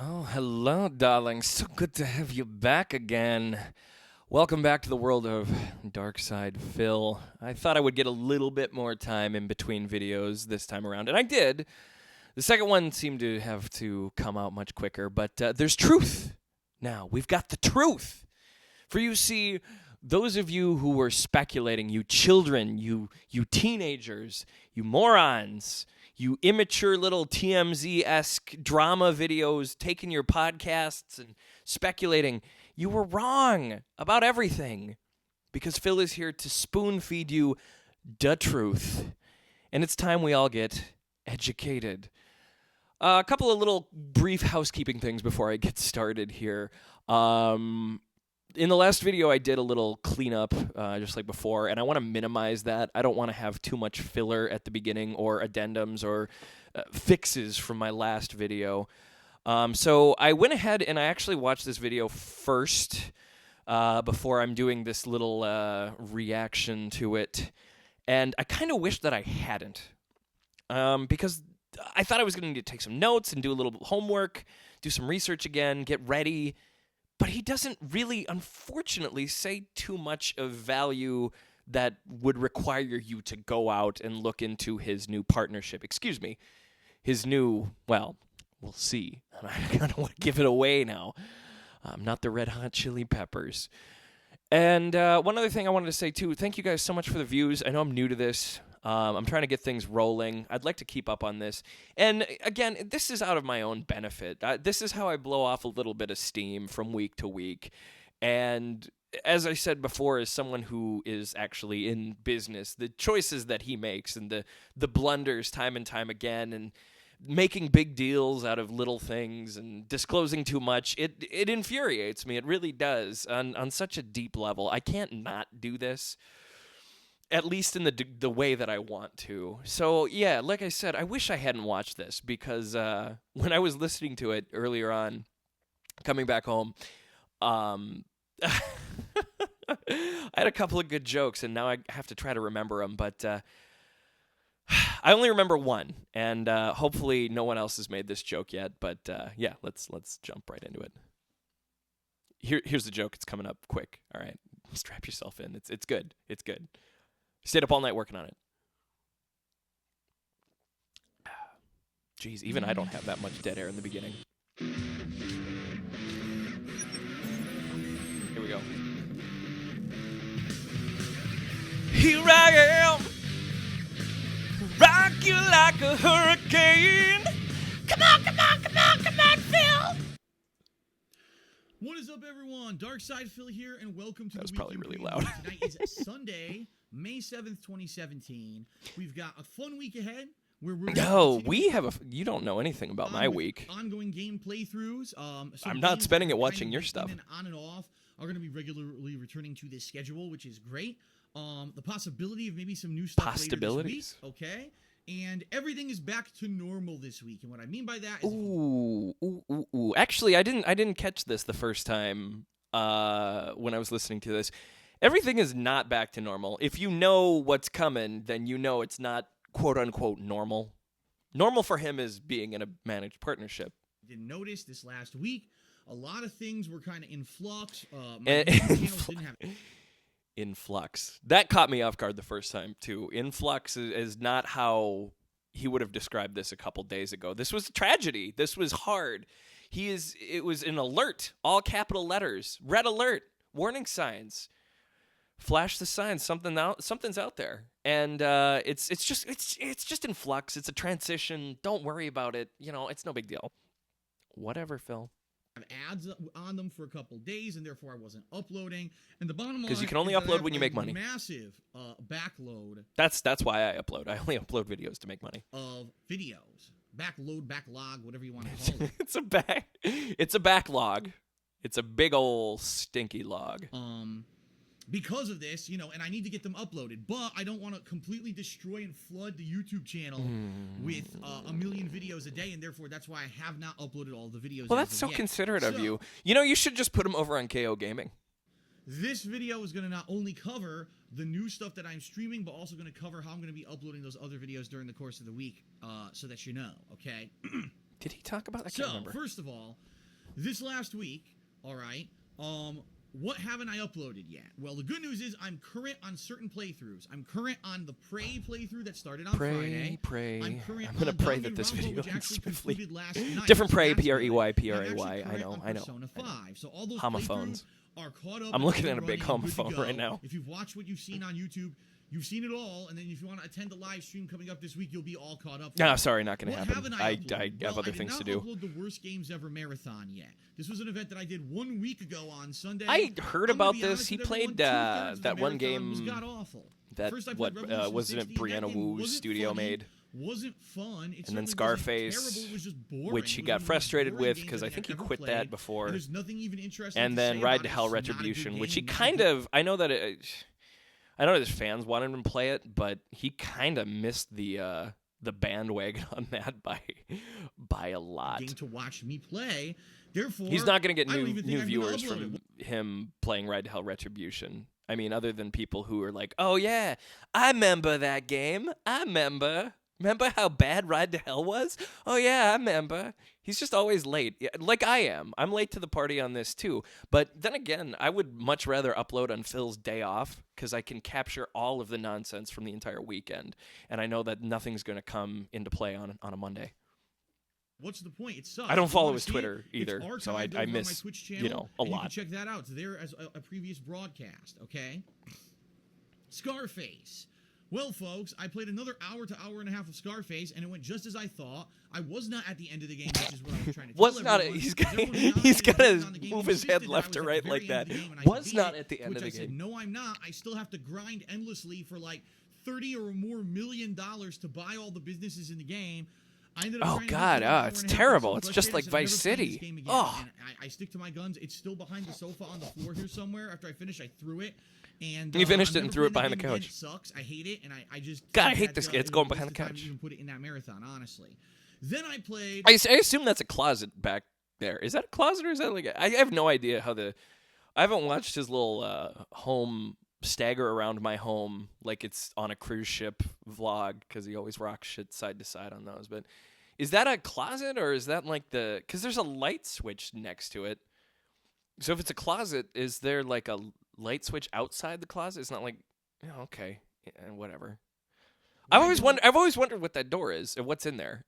Oh, hello, darling. So good to have you back again. Welcome back to the world of Dark Side Phil. I thought I would get a little bit more time in between videos this time around, and I did. The second one seemed to have to come out much quicker, but there's truth now. We've got the truth. For you see, those of you who were speculating, you children, you teenagers, you morons, you immature little TMZ-esque drama videos taking your podcasts and speculating, you were wrong about everything. Because Phil is here to spoon-feed you the truth. And it's time we all get educated. A couple of little brief housekeeping things before I get started here. In the last video, I did a little cleanup, just like before, and I want to minimize that. I don't want to have too much filler at the beginning or addendums or fixes from my last video. So I went ahead and I actually watched this video first before I'm doing this little reaction to it, and I kind of wish that I hadn't, because I thought I was going to need to take some notes and do a little homework, do some research again, get ready. But he doesn't really, unfortunately, say too much of value that would require you to go out and look into his new partnership. Excuse me. His new, well, we'll see. I don't want to give it away now. I'm not the Red Hot Chili Peppers. And one other thing I wanted to say, too, thank you guys so much for the views. I know I'm new to this. I'm trying to get things rolling. I'd like to keep up on this. And again, this is out of my own benefit. This is how I blow off a little bit of steam from week to week. And as I said before, as someone who is actually in business, the choices that he makes and the blunders time and time again and making big deals out of little things and disclosing too much, it infuriates me. It really does on such a deep level. I can't not do this. At least in the way that I want to. So, yeah, like I said, I wish I hadn't watched this because when I was listening to it earlier on, coming back home, I had a couple of good jokes, and now I have to try to remember them. But I only remember one, and hopefully no one else has made this joke yet. But, yeah, let's jump right into it. Here's the joke. It's coming up quick. All right, strap yourself in. It's good. It's good. Stayed up all night working on it. Jeez, even I don't have that much dead air in the beginning. Here we go. Here I am, rock you like a hurricane. Come on, come on, come on, come on, Phil. What is up, everyone? Dark Side Phil here, and welcome to that was the probably Weekly really Preview. loud. Tonight is Sunday, May 7th, 2017. We've got a fun week ahead. No, we have a. You don't know anything about my week. Ongoing game playthroughs. I'm not spending it watching your stuff. On and off are going to be regularly returning to this schedule, which is great. The possibility of maybe some new stuff later this week. Okay. And everything is back to normal this week. And what I mean by that is... Ooh. Actually, I didn't catch this the first time when I was listening to this. Everything is not back to normal. If you know what's coming, then you know it's not quote-unquote normal. Normal for him is being in a managed partnership. Didn't notice this last week. A lot of things were kind of in flux. My channels didn't have... Influx. That caught me off guard the first time, too. Influx is not how he would have described this a couple days ago. This was a tragedy. This was hard. It was an alert, all capital letters. Red alert, warning signs. Flash the signs, something's out there. And it's just in flux. It's a transition. Don't worry about it. It's no big deal. Whatever, Phil. Ads on them for a couple days, and therefore I wasn't uploading. And the bottom line, because you can only upload when you make money. Massive backload. That's why I upload. I only upload videos to make money. Of videos, backlog, whatever you want to call it. It's a backlog. It's a big old stinky log. Because of this, and I need to get them uploaded, but I don't want to completely destroy and flood the YouTube channel with a million videos a day, and therefore that's why I have not uploaded all the videos. Well, that's so considerate of you. You should just put them over on KO Gaming. This video is going to not only cover the new stuff that I'm streaming, but also going to cover how I'm going to be uploading those other videos during the course of the week, so that you know, okay? Did he talk about that? I So, can't remember. first of all, this last week, all right, what haven't I uploaded yet? Well, the good news is I'm current on certain playthroughs. I'm current on the Prey playthrough that started on Friday. I'm I'm going to pray that this Rambo, video which is actually swiftly... concluded last night. Different So Prey, that's good. P-R-E-Y, And I'm actually P-R-A-Y. I current know, on I know. Persona 5. So all those Homophones. playthroughs are caught up. I'm looking at a big running and good to homophone go. right now. If you've watched what you've seen on YouTube, you've seen it all, and then if you want to attend the live stream coming up this week, you'll be all caught up. No, sorry, not going to What happen. haven't I uploaded? have other things to do. I did not upload the Worst Games Ever marathon yet. This was an event that I did 1 week ago on Sunday. I heard I'm gonna about be this. honest He with played everyone, 2/3 of the that one marathon was game god-awful. that, First I played Revolution wasn't it 60, and that Brianna game Wu's wasn't studio funny, made? Wasn't fun. It And then certainly wasn't Scarface, terrible, it was just boring. which he It was got one of the most frustrated boring with games because I think he ever quit played, that before. and there's nothing even interesting And to then say Ride about to it. Hell It's not a good Retribution, which he game, not a kind good- of... I know that I know his fans wanted him to play it, but he kind of missed the bandwagon on that by a lot. game to watch me play. Therefore, He's not going to get I don't even think new I'm gonna viewers upload from it. him playing Ride to Hell Retribution. I mean, other than people who are like, "Oh yeah, I remember that game. I remember. Remember how bad Ride to Hell was? Oh yeah, I remember." He's just always late, like I am. I'm late to the party on this too. But then again, I would much rather upload on Phil's day off because I can capture all of the nonsense from the entire weekend, and I know that nothing's going to come into play on a Monday. What's the point? It sucks. I don't If you follow wanna his see Twitter it, either, it's so I archived over on miss, my Twitch channel, a and lot. You can check that out. It's there as a previous broadcast. Okay. Scarface. Well, folks, I played another hour to hour and a half of Scarface, and it went just as I thought. I was not at the end of the game, which is what I was trying to tell Was not. everyone. He's Everyone got to on the game move his insisted head that left I or was right at the like very end that. of the game, and I Was beat not it, at the end of which the I said, game. no, I'm not. I still have to grind endlessly for like $30 or more million to buy all the businesses in the game. I ended up Oh trying to God, do it for an hour it's and a half. terrible. I'm It's so just like frustrated, I Vice said, "I'm never playing City." this game again." Oh. And I stick to my guns. It's still behind the sofa on the floor here somewhere. After I finished, I threw it. And You finished I'm it and never threw it playing behind the game again. couch. It sucks. I hate it, and I just God, I think hate that, this game. It's it going was a behind waste the of time couch. to even put it in that marathon, honestly. Then I played. I assume that's a closet back there. Is that a closet or is that like I have no idea how I haven't watched his little home stagger around my home like it's on a cruise ship vlog because he always rocks shit side to side on those. But is that a closet or is that like because there's a light switch next to it. So if it's a closet, is there like a light switch outside the closet? It's not like, okay, whatever. I've always wondered what that door is and what's in there.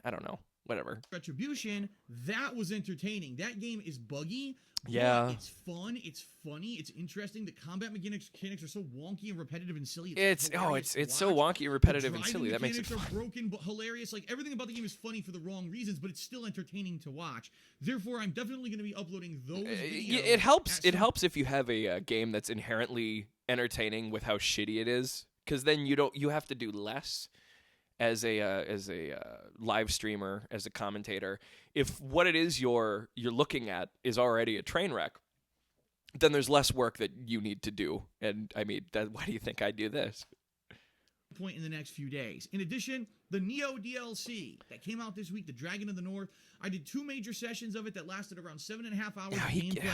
I don't know. Whatever. Retribution, that was entertaining. That game is buggy. Yeah. But it's fun. It's funny. It's interesting. The combat mechanics are so wonky and repetitive and silly. It's hilarious it's to so watch. wonky and repetitive The and silly. That makes it mechanics fun. are broken but hilarious. Like everything about the game is funny for the wrong reasons, but it's still entertaining to watch. Therefore, I'm definitely going to be uploading those videos. It helps. It helps if you have a game that's inherently entertaining with how shitty it is, because then you have to do less as a live streamer, as a commentator. If what it is you're looking at is already a train wreck, then there's less work that you need to do. And I mean, why do you think I do this? Point in the next few days. In addition, the Neo DLC that came out this week, the Dragon of the North. I did 2 major sessions of it that lasted around 7.5 hours of gameplay.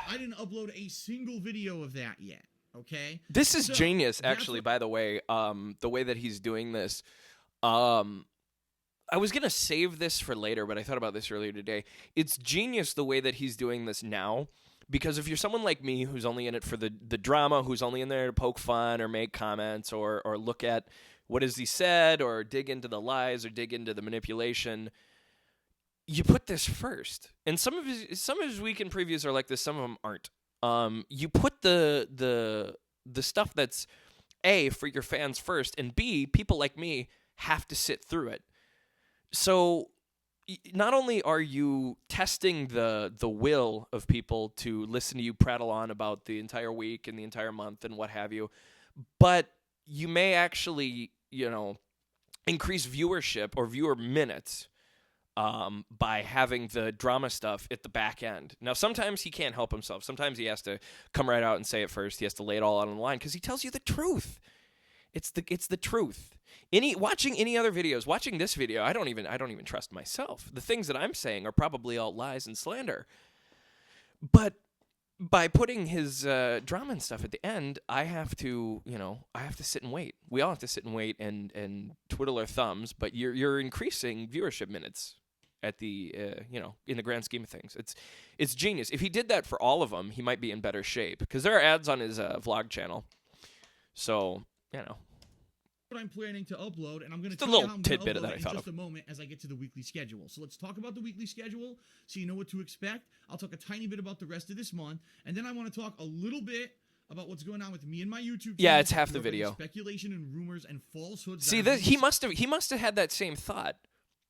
I didn't upload a single video of that yet. Okay. This is genius, actually. By the way, the way that he's doing this. I was gonna save this for later, but I thought about this earlier today. It's genius the way that he's doing this now. Because if you're someone like me who's only in it for the drama, who's only in there to poke fun or make comments or look at what has he said or dig into the lies or dig into the manipulation, you put this first. And some of his weekend previews are like this. Some of them aren't. You put the stuff that's A, for your fans first, and B, people like me have to sit through it. So not only are you testing the will of people to listen to you prattle on about the entire week and the entire month and what have you, but you may actually, increase viewership or viewer minutes by having the drama stuff at the back end. Now, sometimes he can't help himself. Sometimes he has to come right out and say it first. He has to lay it all out on the line because he tells you the truth. It's the truth. Watching any other videos, watching this video, I don't even trust myself. The things that I'm saying are probably all lies and slander. But by putting his drama and stuff at the end, I have to sit and wait. We all have to sit and wait and twiddle our thumbs. But you're increasing viewership minutes at the in the grand scheme of things. It's genius. If he did that for all of them, he might be in better shape because there are ads on his vlog channel. So what I'm planning to upload, and I'm going to tell you how I'm going to upload it in just a moment as I get to the weekly schedule. So let's talk about the weekly schedule so you know what to expect. I'll talk a tiny bit about the rest of this month, and then I want to talk a little bit about what's going on with me and my YouTube channel. Yeah, it's half the video. Speculation and rumors and falsehoods. See, he must have had that same thought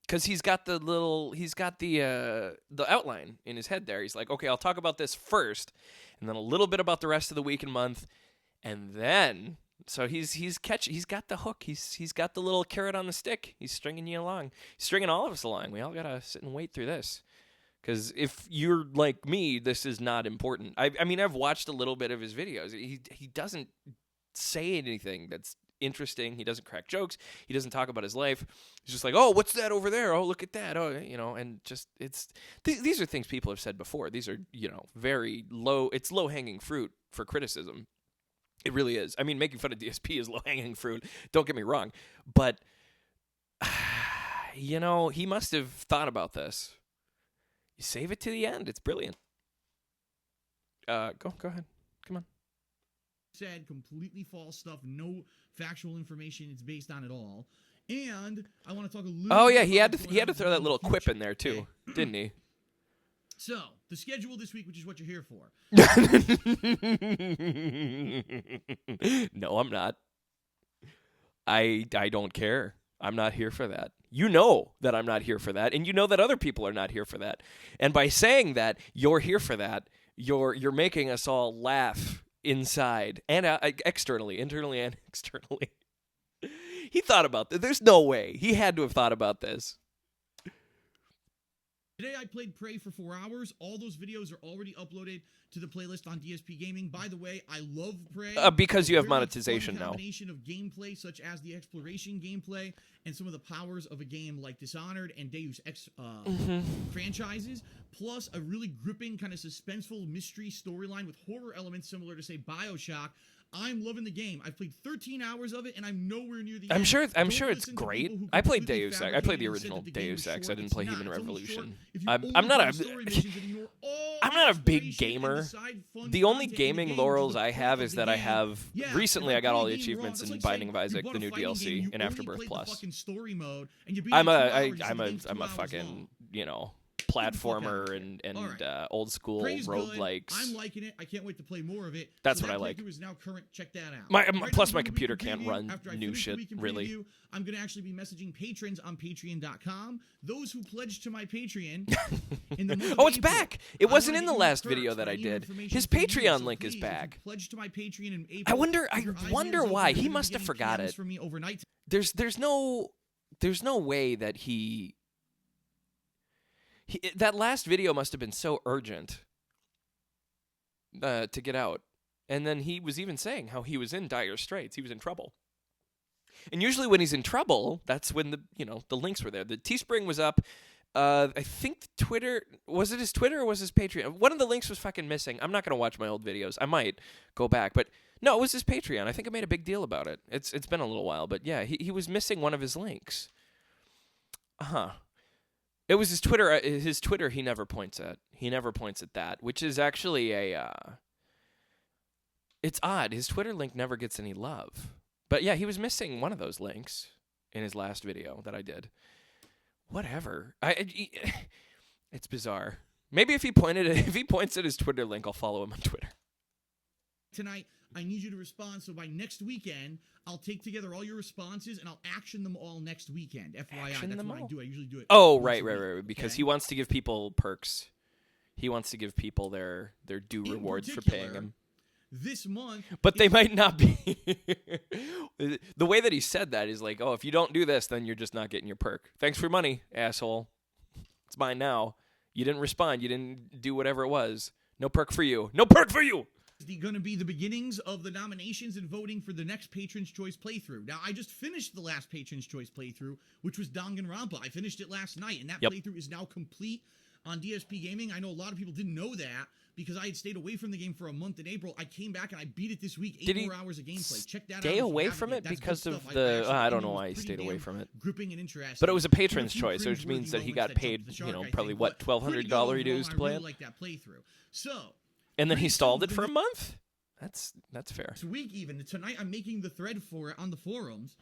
because he's got the outline in his head there. He's like, okay, I'll talk about this first, and then a little bit about the rest of the week and month, and then. So he's got the hook. He's got the little carrot on the stick. He's stringing you along. He's stringing all of us along. We all gotta sit and wait through this. Because if you're like me, this is not important. I mean, I've watched a little bit of his videos. He doesn't say anything that's interesting. He doesn't crack jokes. He doesn't talk about his life. He's just like, oh, what's that over there? Oh, look at that. Oh, and just these are things people have said before. These are very low. It's low hanging fruit for criticism. It really is. I mean, making fun of DSP is low-hanging fruit. Don't get me wrong. But, he must have thought about this. You save it to the end. It's brilliant. Go ahead. Come on. Said completely false stuff. No factual information it's based on at all. And I want to talk a little Oh, yeah. He had to throw that little quip in there, too. Didn't he? So, the schedule this week, which is what you're here for. No, I'm not. I don't care. I'm not here for that. You know that I'm not here for that, and you know that other people are not here for that. And by saying that you're here for that, you're making us all laugh inside and externally, internally and externally. He thought about this. There's no way. He had to have thought about this. Today I played Prey for 4 hours. All those videos are already uploaded to the playlist on DSP Gaming. By the way, I love Prey. Because you have monetization now. Combination of gameplay such as the exploration gameplay and some of the powers of a game like Dishonored and Deus Ex franchises, plus a really gripping kind of suspenseful mystery storyline with horror elements similar to, say, BioShock. I'm loving the game. I've played 13 hours of it, and I'm nowhere near the end. I'm sure it's great. I played Deus Ex. I played the original Deus Ex. I didn't play Human Revolution. I'm not a big gamer. The only gaming laurels I have is that I have recently I got all the achievements in Binding of Isaac, the new DLC, and Afterbirth Plus. I'm a fucking platformer and old school roguelikes. I'm liking it. I can't wait to play more of it. That's what I like. Is now current. Check that out. Plus, my computer can't run new shit, really. I'm going to actually be messaging patrons on patreon.com. Those who pledge to my Patreon. In the month of it's back. It wasn't in the last video that I did. His Patreon link is back. Pledge to my Patreon in April. I wonder why. He must have forgot it. There's no way that that last video must have been so urgent to get out. And then he was even saying how he was in dire straits. He was in trouble. And usually when he's in trouble, that's when the links were there. The Teespring was up. I think Twitter, was it his Twitter or was his Patreon? One of the links was fucking missing. I'm not going to watch my old videos. I might go back, but no, it was his Patreon. I think I made a big deal about it. It's been a little while, but yeah, he was missing one of his links. It was his Twitter. His Twitter he never points at. He never points at that, which is actually it's odd. His Twitter link never gets any love. But yeah, he was missing one of those links in his last video that I did. Whatever. It's bizarre. Maybe if he points at his Twitter link, I'll follow him on Twitter. Tonight, I need you to respond, so by next weekend, I'll take together all your responses, and I'll action them all next weekend. FYI, that's what I do. I usually do it. Oh, right. Because he wants to give people perks. He wants to give people their due rewards for paying him. This month... But they might not be... The way that he said that is like, oh, if you don't do this, then you're just not getting your perk. Thanks for your money, asshole. It's mine now. You didn't respond. You didn't do whatever it was. No perk for you. No perk for you! Going to be the beginnings of the nominations and voting for the next Patron's Choice playthrough. Now, I just finished the last Patron's Choice playthrough, which was Danganronpa. I finished it last night, and that playthrough is now complete. on DSP Gaming. I know a lot of people didn't know that because I had stayed away from the game for a month in April. I came back and I beat it this week. 8 more hours of gameplay. Check that out. Stay away from it because of the... I don't know why he stayed away from it. Gripping and interesting. But it was a patron's choice, which means that he got paid, probably, what, $1,200 dues to play it? I really like that playthrough. So... And then he stalled it for a month? That's fair. This week even. Tonight I'm making the thread for it on the forums.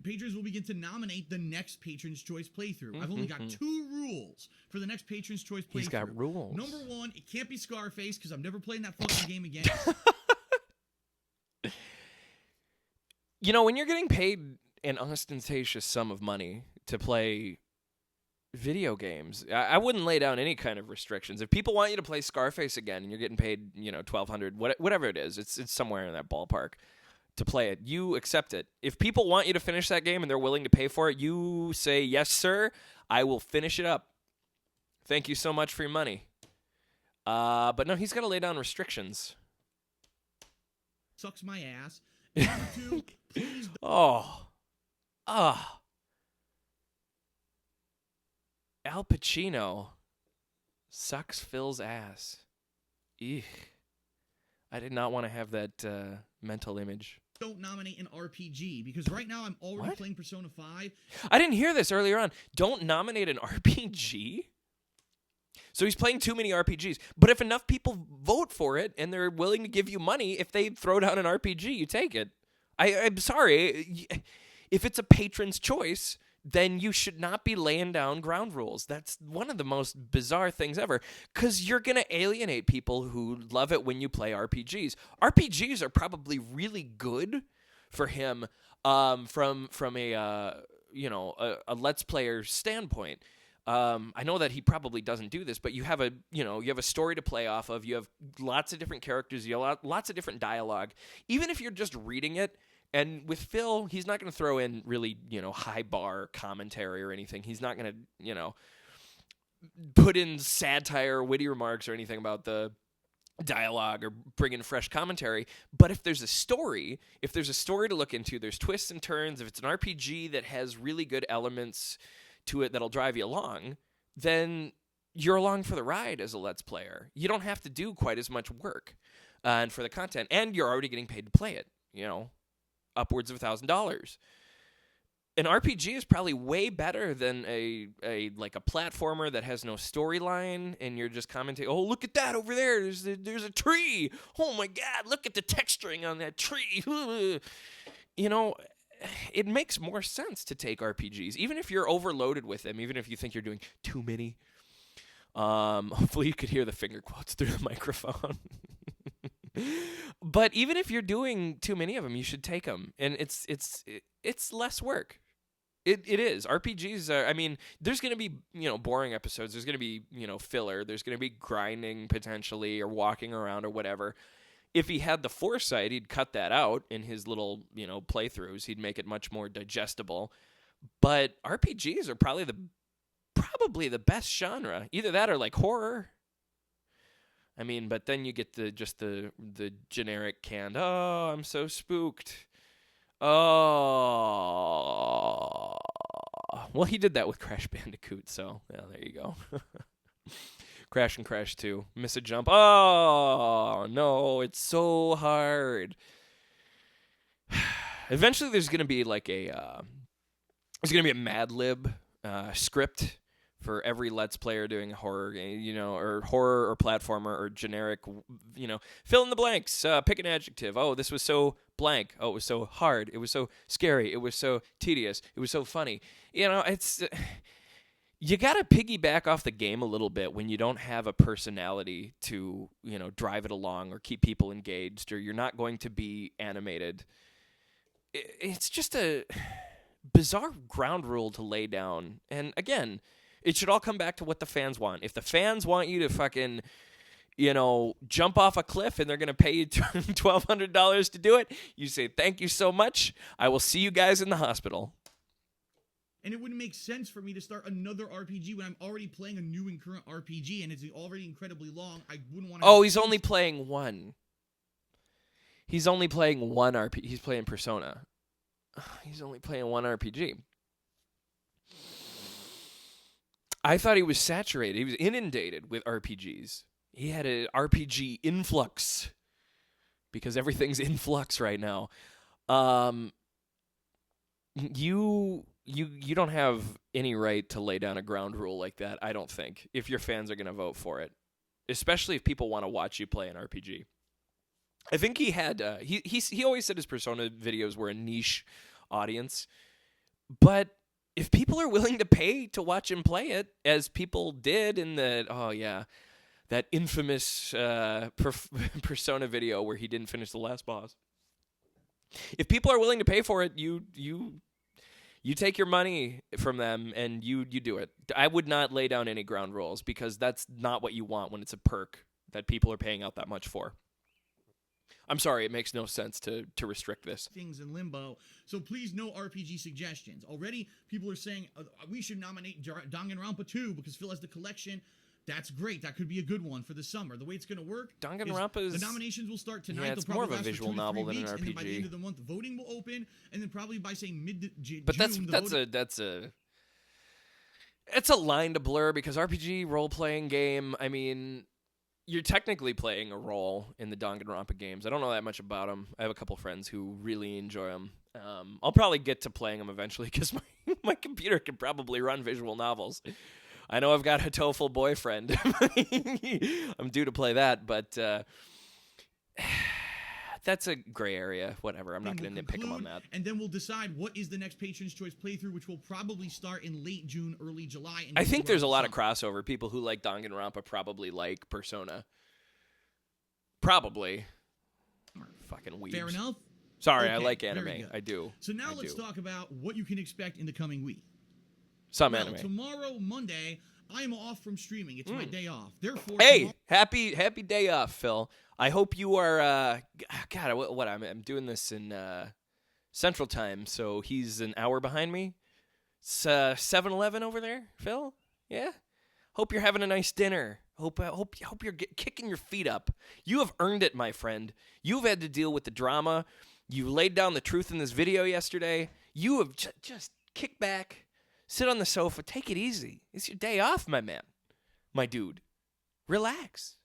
Patrons will begin to nominate the next Patron's Choice playthrough. I've only got 2 rules for the next Patron's Choice playthrough. He's got rules. Number 1, it can't be Scarface because I'm never playing that fucking game again. When you're getting paid an ostentatious sum of money to play video games, I wouldn't lay down any kind of restrictions. If people want you to play Scarface again and you're getting paid, $1,200, whatever it is, it's somewhere in that ballpark. To play it, you accept it. If people want you to finish that game and they're willing to pay for it, you say, yes, sir, I will finish it up. Thank you so much for your money. But no, he's got to lay down restrictions. Sucks my ass. Number 2, please Al Pacino sucks Phil's ass. Eek. I did not want to have that mental image. Don't nominate an RPG because right now I'm already playing Persona 5. I didn't hear this earlier on. Don't nominate an RPG? So he's playing too many RPGs. But if enough people vote for it and they're willing to give you money, if they throw down an RPG, you take it. I'm sorry. If it's a patron's choice, then you should not be laying down ground rules. That's one of the most bizarre things ever, because you're going to alienate people who love it when you play RPGs. RPGs are probably really good for him from a Let's Player standpoint. I know that he probably doesn't do this, but you have a story to play off of. You have lots of different characters. You have lots of different dialogue. Even if you're just reading it, and with Phil, he's not going to throw in really, high bar commentary or anything. He's not going to, put in satire, witty remarks or anything about the dialogue or bring in fresh commentary. But if there's a story to look into, there's twists and turns. If it's an RPG that has really good elements to it that'll drive you along, then you're along for the ride as a Let's Player. You don't have to do quite as much work and for the content, and you're already getting paid to play it, upwards of $1,000. An RPG is probably way better than a platformer that has no storyline, and you're just commenting, oh, look at that over there, there's a tree, oh my god, look at the texturing on that tree. It makes more sense to take RPGs, even if you're overloaded with them, even if you think you're doing too many. Hopefully you could hear the finger quotes through the microphone. But even if you're doing too many of them, you should take them, and it's less work. It is. RPGs are, there's going to be, boring episodes. There's going to be, filler. There's going to be grinding potentially or walking around or whatever. If he had the foresight, he'd cut that out in his little, playthroughs. He'd make it much more digestible. But RPGs are probably the best genre. Either that or like horror. But then you get the generic canned, oh, I'm so spooked. Oh. Well, he did that with Crash Bandicoot, so yeah, there you go. Crash and Crash 2. Miss a jump. Oh, no, it's so hard. Eventually there's going to be like a Mad Lib script for every Let's Player doing a horror game, or horror or platformer or generic, fill in the blanks, pick an adjective. Oh, this was so blank. Oh, it was so hard. It was so scary. It was so tedious. It was so funny. It's... You got to piggyback off the game a little bit when you don't have a personality to, drive it along or keep people engaged, or you're not going to be animated. It's just a bizarre ground rule to lay down. And again, it should all come back to what the fans want. If the fans want you to fucking, jump off a cliff and they're going to pay you $1,200 to do it, you say, thank you so much. I will see you guys in the hospital. And it wouldn't make sense for me to start another RPG when I'm already playing a new and current RPG and it's already incredibly long. I wouldn't want to... Oh, he's only playing one. He's only playing one RPG. He's playing Persona. He's only playing one RPG. I thought he was saturated. He was inundated with RPGs. He had an RPG influx because everything's in flux right now. You don't have any right to lay down a ground rule like that, I don't think, if your fans are going to vote for it, especially if people want to watch you play an RPG. I think he had he always said his Persona videos were a niche audience, but if people are willing to pay to watch him play it, as people did in that infamous Persona video where he didn't finish the last boss. If people are willing to pay for it, you take your money from them and you do it. I would not lay down any ground rules because that's not what you want when it's a perk that people are paying out that much for. I'm sorry, it makes no sense to restrict this. Things in limbo, so please no RPG suggestions. Already, people are saying we should nominate Danganronpa 2 because Phil has the collection. That's great. That could be a good one for the summer. The way it's going to work, Danganronpa is... The nominations will start tonight. Yeah, it's more of a visual novel than an RPG. And then by the end of the month, voting will open, and then probably by, say, mid-June... But it's a line to blur because RPG role-playing game, I mean... You're technically playing a role in the Danganronpa games. I don't know that much about them. I have a couple friends who really enjoy them. I'll probably get to playing them eventually because my computer can probably run visual novels. I know I've got a TOEFL boyfriend. I'm due to play that, but that's a gray area. Whatever. I'm not going to nitpick him on that. And then we'll decide what is the next Patron's Choice playthrough, which will probably start in late June, early July. I think there's a lot of crossover. People who like Danganronpa probably like Persona. Probably. Fucking weebs. Fair enough. Sorry, okay, I like anime. I do. So now let's talk about what you can expect in the coming week. Anime. Tomorrow, Monday, I am off from streaming. It's my day off. Therefore, hey, happy day off, Phil. I hope you are. God, what I'm doing this in Central Time, so he's an hour behind me. It's 7-Eleven over there, Phil. Yeah. Hope you're having a nice dinner. Hope you're kicking your feet up. You have earned it, my friend. You've had to deal with the drama. You laid down the truth in this video yesterday. You have just kick back, sit on the sofa, take it easy. It's your day off, my man, my dude. Relax.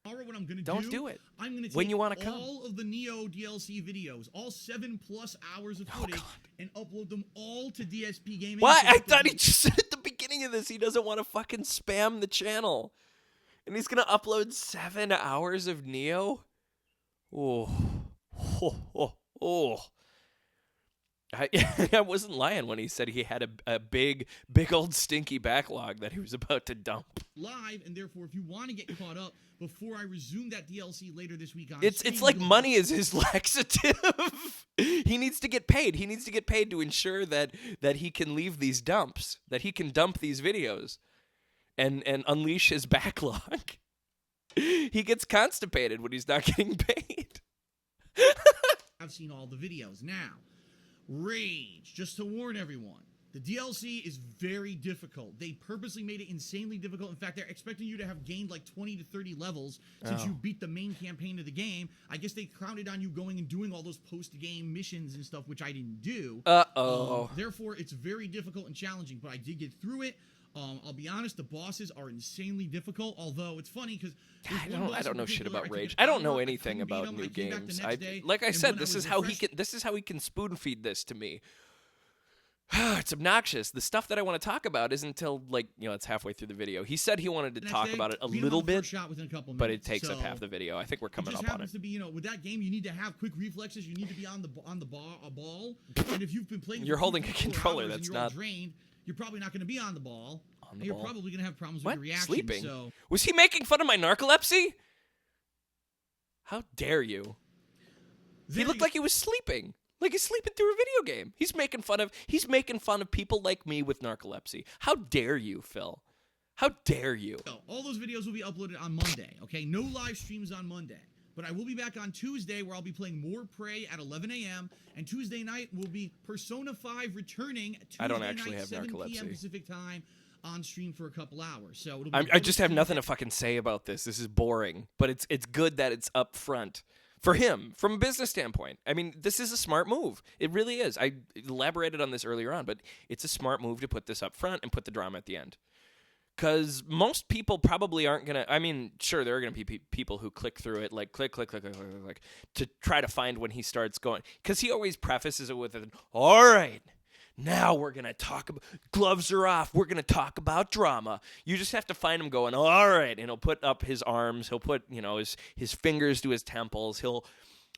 What I'm gonna Don't do it. I'm gonna take when you want to come. All of the Neo DLC videos, all 7+ hours of footage, and upload them all to DSP Gaming. What? I thought he just said at the beginning of this he doesn't want to fucking spam the channel, and he's gonna upload 7 hours of Neo. Oh. I wasn't lying when he said he had a big old stinky backlog that he was about to dump. Live, and therefore, if you want to get caught up before I resume that DLC later this week on it's like money is his laxative. He needs to get paid. He needs to get paid to ensure that he can leave these dumps, that he can dump these videos and unleash his backlog. He gets constipated when he's not getting paid. I've seen all the videos now. Rage, just to warn everyone, the DLC is very difficult. They purposely made it insanely difficult. In fact, they're expecting you to have gained like 20 to 30 levels since you beat the main campaign of the game. I guess they counted on you going and doing all those post-game missions and stuff, which I didn't do. Therefore, it's very difficult and challenging, but I did get through it. I'll be honest, the bosses are insanely difficult, although it's funny because I don't know shit about Rage. I don't know anything about new games. Like I said, this is how he can spoon feed this to me. It's obnoxious. The stuff that I want to talk about isn't until it's halfway through the video. He said he wanted to talk about it a little bit, but it takes up half the video. I think we're coming up on it. It just happens to be, with that game, you need to have quick reflexes. You need to be on the ball. And if you've been playing, you're holding a controller. That's not drained. You're probably not going to be on the ball. You're probably going to have problems with your reaction. Sleeping? So. Was he making fun of my narcolepsy? How dare you? He looked like he was sleeping. Like he's sleeping through a video game. He's making fun of people like me with narcolepsy. How dare you, Phil? How dare you? So, all those videos will be uploaded on Monday, okay? No live streams on Monday. But I will be back on Tuesday where I'll be playing more Prey at 11 a.m. And Tuesday night will be Persona 5 returning Tuesday night, 7 p.m. Pacific time on stream for a couple hours. So I just have nothing to fucking say about this. This is boring. But it's good that it's up front. For him, from a business standpoint. I mean, this is a smart move. It really is. I elaborated on this earlier on, but it's a smart move to put this up front and put the drama at the end. Because most people probably aren't going to, I mean, sure, there are going to be people who click through it, like click, to try to find when he starts going. Because he always prefaces it with, all right, now we're going to talk about, gloves are off, we're going to talk about drama. You just have to find him going, all right, and he'll put up his arms, he'll put, his fingers to his temples, he'll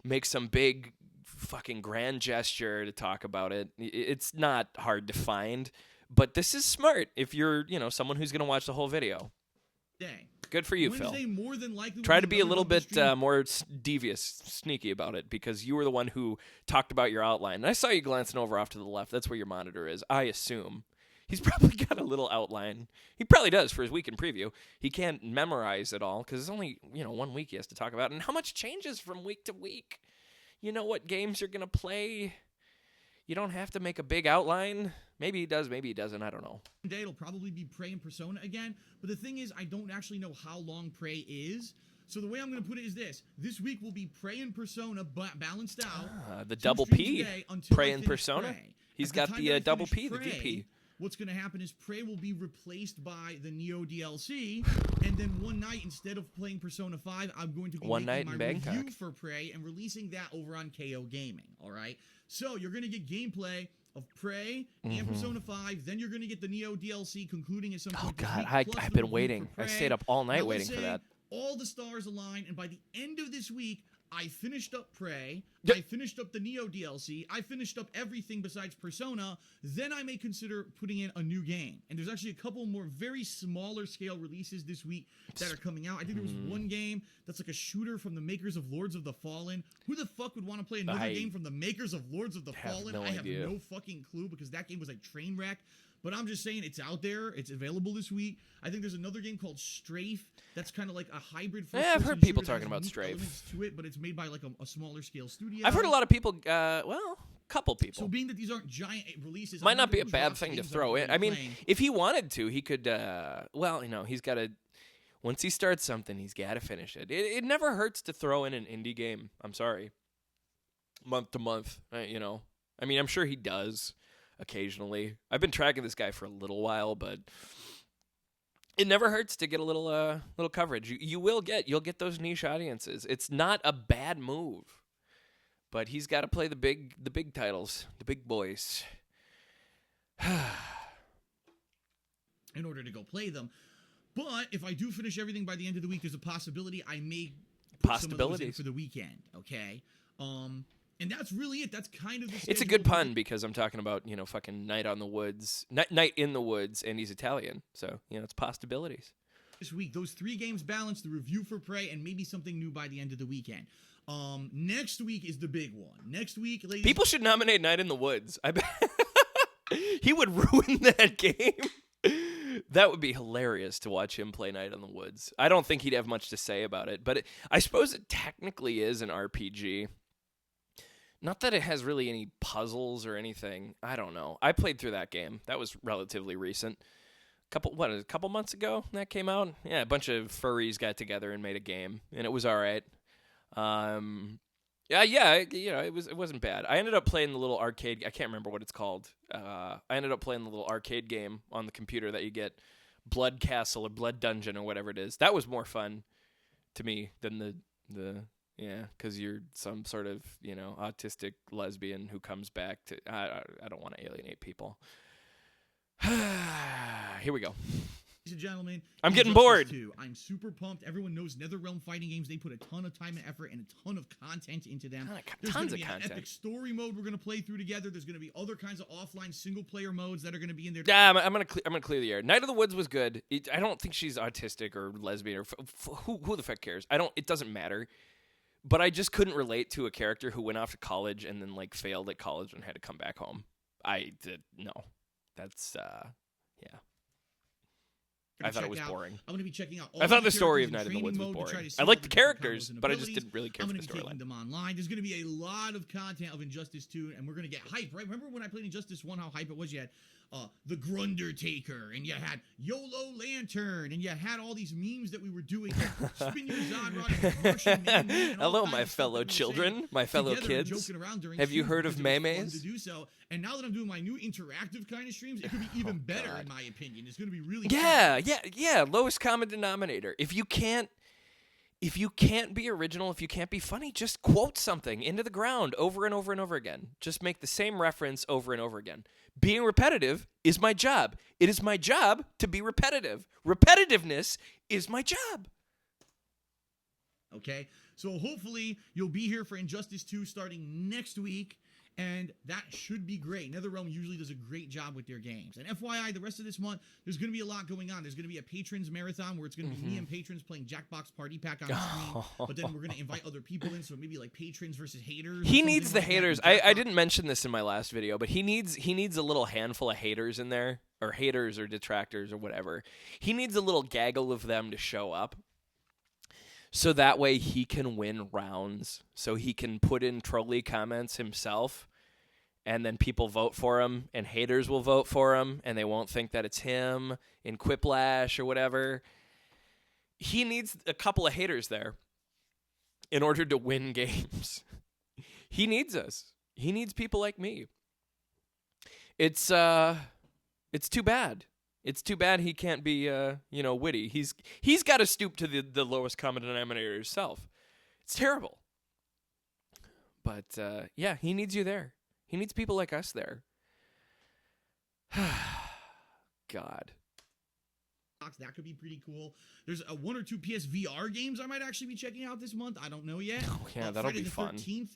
make some big fucking grand gesture to talk about it. It's not hard to find. But this is smart if you're, someone who's going to watch the whole video. Day. Good for you, Wednesday, Phil. More than likely try to be a little bit more devious, sneaky about it, because you were the one who talked about your outline. And I saw you glancing over off to the left. That's where your monitor is, I assume. He's probably got a little outline. He probably does for his weekend preview. He can't memorize it all because it's only, 1 week he has to talk about. And how much changes from week to week? You know what games you're going to play. You don't have to make a big outline. Maybe he does, maybe he doesn't. I don't know. Today it'll probably be Prey and Persona again. But the thing is, I don't actually know how long Prey is. So the way I'm going to put it is this. This week will be Prey and Persona balanced out. The double P. Prey and Persona. Prey. He's got the double P, Prey, the DP. What's going to happen is Prey will be replaced by the Neo DLC, and then one night, instead of playing Persona 5, I'm going to be making my review for Prey and releasing that over on KO Gaming, all right? So you're going to get gameplay of Prey and Persona 5, then you're going to get the Neo DLC concluding at some point this week, I've been waiting. I stayed up all night waiting for that. All the stars align, and by the end of this week, I finished up Prey, I finished up the Neo DLC, I finished up everything besides Persona, then I may consider putting in a new game. And there's actually a couple more very smaller scale releases this week that are coming out. I think there was one game that's like a shooter from the makers of Lords of the Fallen. Who the fuck would want to play another game from the makers of Lords of the Fallen? I have no fucking clue, because that game was like train wreck. But I'm just saying, it's out there. It's available this week. I think there's another game called Strafe that's kind of like a hybrid. I've heard people talking about Strafe. To it, but it's made by like a smaller scale studio. I've heard a lot of people, couple people. So being that these aren't giant releases, might not be a bad thing to throw in. I mean, if he wanted to, he could, he's got to, once he starts something, he's got to finish it. It never hurts to throw in an indie game. I'm sorry. Month to month, I mean, I'm sure he does. Occasionally. I've been tracking this guy for a little while, but it never hurts to get a little coverage. You'll get those niche audiences. It's not a bad move. But he's got to play the big titles, the big boys. In order to go play them. But if I do finish everything by the end of the week, there's a possibility I may put some of those in for the weekend, okay? And that's really it. That's kind of the schedule. It's a good pun, because I'm talking about, fucking Night in the Woods, and he's Italian. So, it's possibilities. This week, those 3 games balance, the review for Prey, and maybe something new by the end of the weekend. Next week is the big one. Next week, ladies... People should nominate Night in the Woods. I bet he would ruin that game. That would be hilarious to watch him play Night in the Woods. I don't think he'd have much to say about it, but I suppose it technically is an RPG. Not that it has really any puzzles or anything. I don't know. I played through that game. That was relatively recent. A couple months ago that came out? Yeah, a bunch of furries got together and made a game, and it was all right. It wasn't bad. I ended up playing the little arcade. I can't remember what it's called. I ended up playing the little arcade game on the computer that you get, Blood Castle or Blood Dungeon or whatever it is. That was more fun to me than the yeah, because you're some sort of, autistic lesbian who comes back to... I don't want to alienate people. Here we go. Ladies and gentlemen, I'm getting bored. I'm super pumped. Everyone knows NetherRealm fighting games. They put a ton of time and effort and a ton of content into them. There's going to be an epic story mode we're going to play through together. There's going to be other kinds of offline single-player modes that are going to be in there. Yeah, I'm going to clear the air. Night of the Woods was good. I don't think she's autistic or lesbian or who the fuck cares. It doesn't matter. But I just couldn't relate to a character who went off to college and then failed at college and had to come back home. No. That's yeah. I thought it was boring. I'm going to be checking out all I thought the story of Night in the Woods was boring. I liked the characters, but I just didn't really care for the storyline. I'm going to be taking them online. There's going to be a lot of content of Injustice 2, and we're going to get hype, right? Remember when I played Injustice 1, how hype it was? You had the Grundertaker, and you had YOLO Lantern, and you had all these memes that we were doing, spin your Zod Rod, and Martian Man, and all Hello, kinds my of stuff fellow that we were children, saying my fellow together and kids. joking around during Have you streams heard of because it was fun memes? to do so. And now that I'm doing my new interactive kind of streams, it could be even better in my opinion. It's going to be really fun. Lowest common denominator. If you can't be original, if you can't be funny, just quote something into the ground over and over and over again. Just make the same reference over and over again. Being repetitive is my job. It is my job to be repetitive. Repetitiveness is my job. Okay, so hopefully you'll be here for Injustice 2 starting next week, and that should be great. NetherRealm usually does a great job with their games. And FYI, the rest of this month, there's going to be a lot going on. There's going to be a Patrons Marathon where it's going to be me and Patrons playing Jackbox Party Pack on the screen, but then we're going to invite other people in, so maybe like Patrons versus haters. He needs the haters. I didn't mention this in my last video, but he needs a little handful of haters in there, or haters or detractors or whatever. He needs a little gaggle of them to show up. So that way he can win rounds. So he can put in trolley comments himself, and then people vote for him, and haters will vote for him, and they won't think that it's him in Quiplash or whatever. He needs a couple of haters there in order to win games. He needs us. He needs people like me. It's too bad. It's too bad he can't be, witty. He's got to stoop to the lowest common denominator himself. It's terrible. But, he needs you there. He needs people like us there. God. That could be pretty cool. There's one or two PSVR games I might actually be checking out this month. I don't know yet. Oh, yeah, that'll Friday be fun. The 13th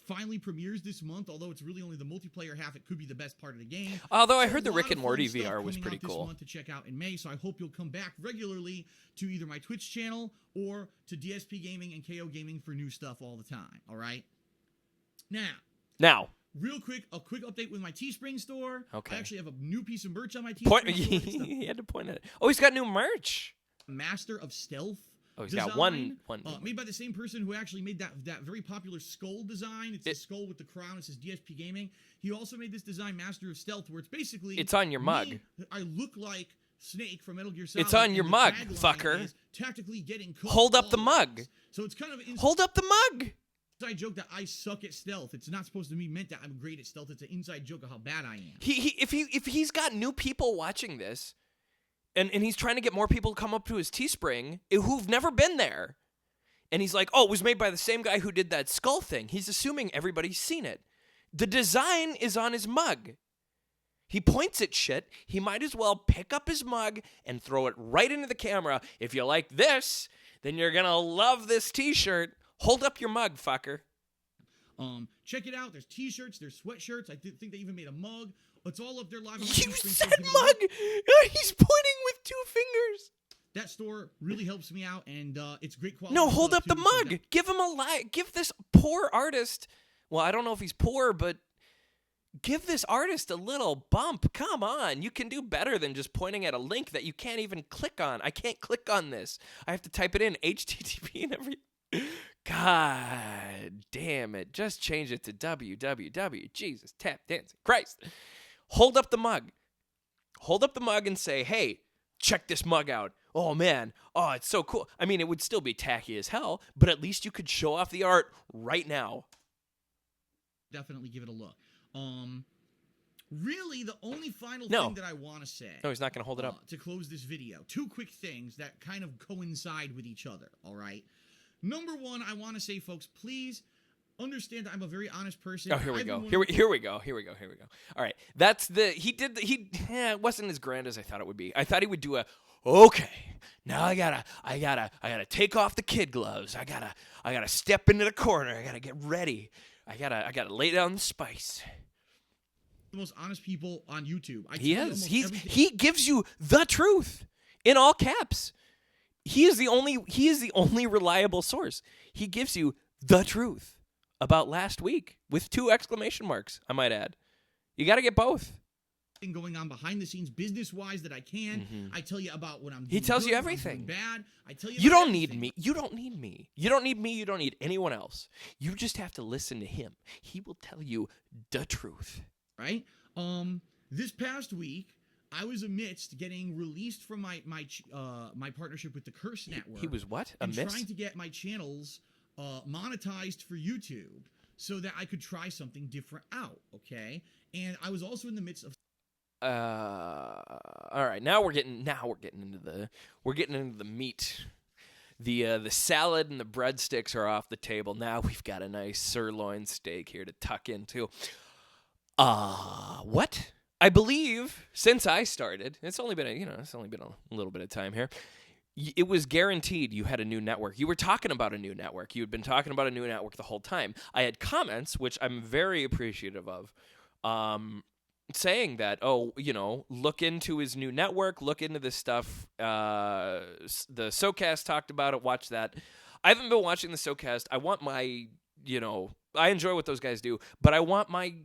finally premieres this month, although it's really only the multiplayer half. It could be the best part of the game. Although I So heard the a Rick lot and of Morty fun stuff VR was coming pretty out this cool. month to check out in May, so I hope you'll come back regularly to either my Twitch channel or to DSP Gaming and KO Gaming for new stuff all the time, all right? Now. Real quick, a quick update with my Teespring store. Okay. I actually have a new piece of merch on my Teespring store. He had to point at it. Oh, he's got new merch. Master of Stealth. Oh, he's design, got one. Made by the same person who actually made that very popular skull design. It's a skull with the crown. It says DSP Gaming. He also made this design, Master of Stealth, where it's basically... It's on your mug. I look like Snake from Metal Gear Solid. It's on your mug, fucker. Tactically getting cooked. Hold up the mug. So it's kind of... Hold up the mug. Inside joke that I suck at stealth. It's not supposed to be meant that I'm great at stealth. It's an inside joke of how bad I am. If he's got new people watching this, and he's trying to get more people to come up to his Teespring who've never been there, and he's like, oh, it was made by the same guy who did that skull thing. He's assuming everybody's seen it. The design is on his mug. He points at shit. He might as well pick up his mug and throw it right into the camera. If you like this, then you're gonna love this T-shirt. Hold up your mug, fucker. Check it out. There's T-shirts. There's sweatshirts. I think they even made a mug. It's all up there live. You said mug. He's pointing with two fingers. That store really helps me out, and it's great quality. No, hold up the mug. Give him a give this poor artist. Well, I don't know if he's poor, but give this artist a little bump. Come on. You can do better than just pointing at a link that you can't even click on. I can't click on this. I have to type it in, HTTP and everything. God damn it. Just change it to www. Jesus, tap dancing. Christ. Hold up the mug. Hold up the mug and say, hey, check this mug out. Oh, man. Oh, it's so cool. I mean, it would still be tacky as hell, but at least you could show off the art right now. Definitely give it a look. Really, the only final thing that I want to say... No, he's not going to hold it up. To close this video. Two quick things that kind of coincide with each other, all right? Number one, I want to say, folks, please understand that I'm a very honest person. Oh, here we go. Here we go. All right. It wasn't as grand as I thought it would be. I thought he would do okay, now I gotta take off the kid gloves. I gotta step into the corner. I gotta get ready. I gotta lay down the spice. The most honest people on YouTube. He gives you the truth in all caps. He is the only reliable source. He gives you the truth about last week with 2 exclamation marks, I might add. You got to get both. Going on behind the scenes business-wise that I can. Mm-hmm. I tell you about what I'm doing. He tells good, you everything. Bad. I tell you You don't need me. You don't need me. You don't need me. You don't need anyone else. You just have to listen to him. He will tell you the truth. Right? this past week, I was amidst getting released from my partnership with the Curse Network. He was what? And trying to get my channels monetized for YouTube so that I could try something different out, okay? And I was also in the midst of all right, now we're getting into the meat. The salad and the breadsticks are off the table. Now we've got a nice sirloin steak here to tuck into. What? I believe since I started, it's only been a little bit of time here. It was guaranteed you had a new network. You were talking about a new network. You had been talking about a new network the whole time. I had comments, which I'm very appreciative of, saying that, look into his new network, look into this stuff. The SoCast talked about it. Watch that. I haven't been watching the SoCast. I want my, I enjoy what those guys do, but I want my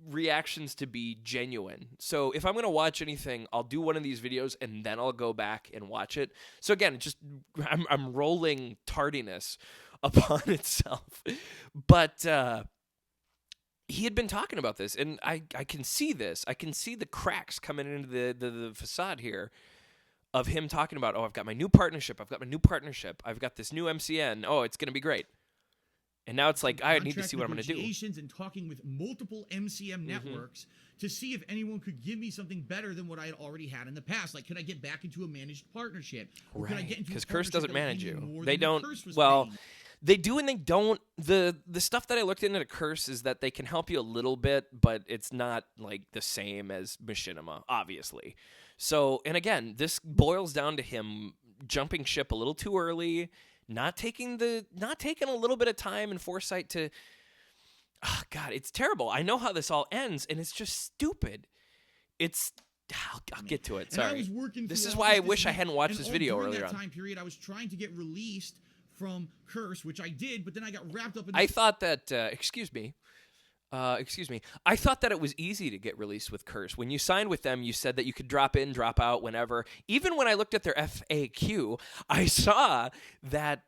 reactions to be genuine. So if I'm going to watch anything, I'll do one of these videos and then I'll go back and watch it. So again, I'm rolling tardiness upon itself. But he had been talking about this, and I can see this. I can see the cracks coming into the facade here of him talking about, I've got my new partnership. I've got this new MCN. Oh, it's going to be great. And now it's like, I need to see what I'm going to do. And talking with multiple MCM networks to see if anyone could give me something better than what I had already had in the past. Like, could I get back into a managed partnership? Or could I get into because Curse doesn't manage you. They don't. They do and they don't. The stuff that I looked into Curse is that they can help you a little bit, but it's not like the same as Machinima, obviously. So, and again, this boils down to him jumping ship a little too early. Not taking a little bit of time and foresight to, God, it's terrible. I know how this all ends, and it's just stupid. I'll get to it. Sorry. This is why I wish I hadn't watched this video earlier on. During that time period, I was trying to get released from Curse, which I did, but then I got wrapped up in. I thought that. Excuse me. I thought that it was easy to get released with Curse. When you signed with them, you said that you could drop in, drop out whenever. Even when I looked at their FAQ, I saw that,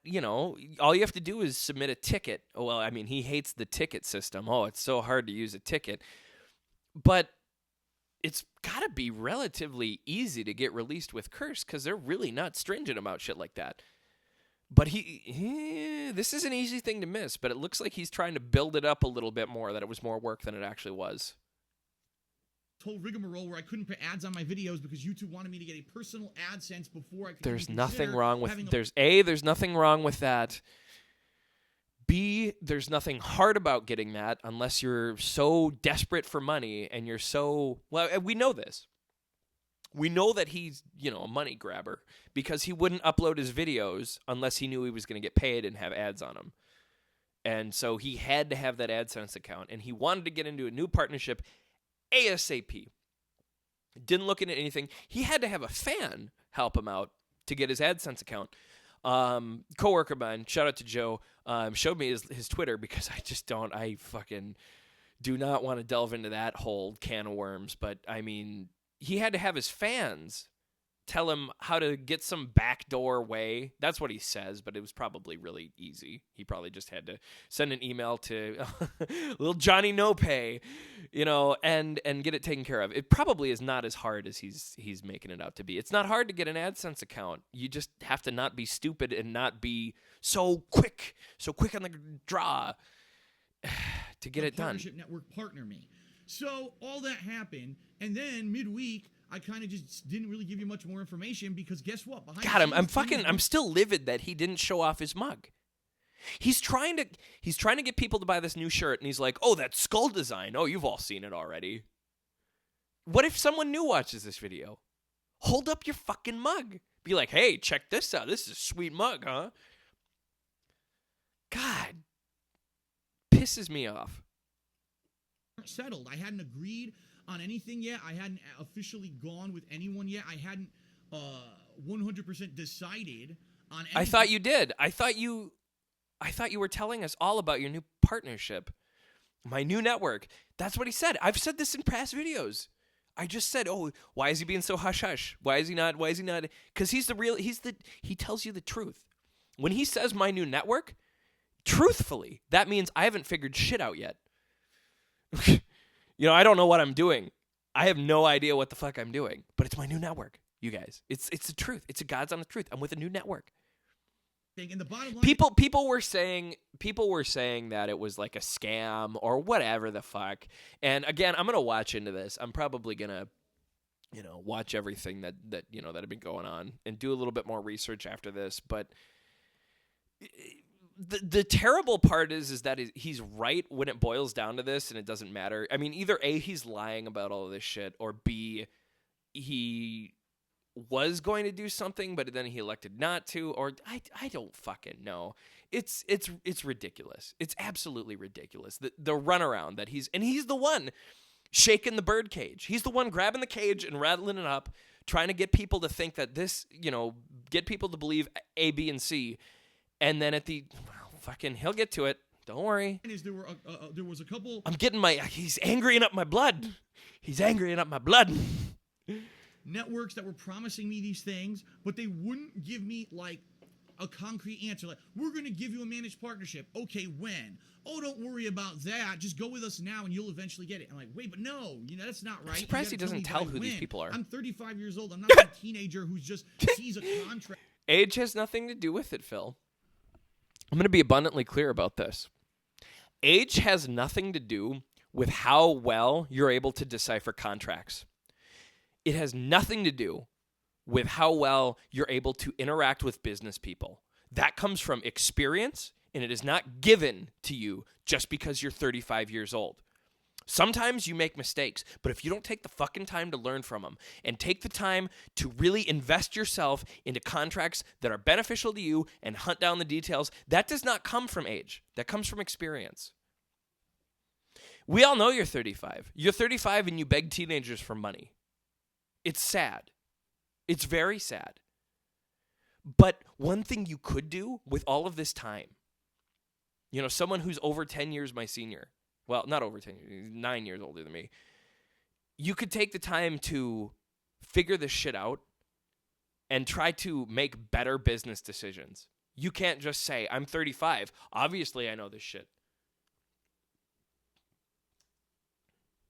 all you have to do is submit a ticket. Well, I mean, he hates the ticket system. Oh, it's so hard to use a ticket. But it's got to be relatively easy to get released with Curse because they're really not stringent about shit like that. But this is an easy thing to miss, but it looks like he's trying to build it up a little bit more, that it was more work than it actually was. Whole rigmarole where I couldn't put ads on my videos because YouTube wanted me to get a personal AdSense before I could. There's nothing wrong with there's nothing wrong with that. B, there's nothing hard about getting that unless you're so desperate for money and you're so, well, we know this. We know that he's, a money grabber because he wouldn't upload his videos unless he knew he was going to get paid and have ads on them. And so he had to have that AdSense account, and he wanted to get into a new partnership ASAP. Didn't look into anything. He had to have a fan help him out to get his AdSense account. Coworker of mine, shout out to Joe, showed me his Twitter because I fucking do not want to delve into that whole can of worms. But I mean, he had to have his fans tell him how to get some backdoor way. That's what he says, but it was probably really easy. He probably just had to send an email to little Johnny No Pay, and get it taken care of. It probably is not as hard as he's making it out to be. It's not hard to get an AdSense account. You just have to not be stupid and not be so quick on the draw to get it done. Partnership network partner me. So all that happened, and then midweek, I kind of just didn't really give you much more information because guess what? I'm still livid that he didn't show off his mug. He's trying to get people to buy this new shirt, and he's like, "Oh, that skull design. Oh, you've all seen it already." What if someone new watches this video? Hold up your fucking mug. Be like, "Hey, check this out. This is a sweet mug, huh?" God, pisses me off. Settled. I hadn't agreed on anything yet. I hadn't officially gone with anyone yet. I hadn't 100% decided on anything. I thought you did. I thought you were telling us all about your new partnership. My new network. That's what he said. I've said this in past videos. I just said, "Oh, why is he being so hush-hush? Why is he not? Because he tells you the truth. When he says my new network, truthfully, that means I haven't figured shit out yet. I don't know what I'm doing. I have no idea what the fuck I'm doing, but it's my new network, you guys. It's the truth. It's a God's honest truth. I'm with a new network. And the bottom line, people were saying that it was like a scam or whatever the fuck. And again, I'm gonna watch into this. I'm probably gonna, watch everything that had been going on and do a little bit more research after this. But the terrible part is that he's right when it boils down to this, and it doesn't matter. I mean, either A, he's lying about all of this shit, or B, he was going to do something, but then he elected not to, or I don't fucking know. It's ridiculous. It's absolutely ridiculous. The runaround that he's the one shaking the bird cage. He's the one grabbing the cage and rattling it up, trying to get people to think that this, get people to believe A, B, and C, and then at the fucking he'll get to it. Don't worry. There was a couple. I'm getting he's angrying up my blood. He's angrying up my blood. Networks that were promising me these things, but they wouldn't give me like a concrete answer. Like, we're going to give you a managed partnership. Okay, when? Oh, don't worry about that. Just go with us now and you'll eventually get it. I'm like, wait, but no, that's not right. I'm surprised he doesn't tell who these people are. I'm 35 years old. I'm not a teenager who's just sees a contract. Age has nothing to do with it, Phil. I'm going to be abundantly clear about this. Age has nothing to do with how well you're able to decipher contracts. It has nothing to do with how well you're able to interact with business people. That comes from experience, and it is not given to you just because you're 35 years old. Sometimes you make mistakes, but if you don't take the fucking time to learn from them and take the time to really invest yourself into contracts that are beneficial to you and hunt down the details, that does not come from age. That comes from experience. We all know you're 35. You're 35 and you beg teenagers for money. It's sad. It's very sad. But one thing you could do with all of this time, someone who's over 10 years my senior, well, not over 10 years, 9 years older than me, you could take the time to figure this shit out and try to make better business decisions. You can't just say, I'm 35. Obviously, I know this shit.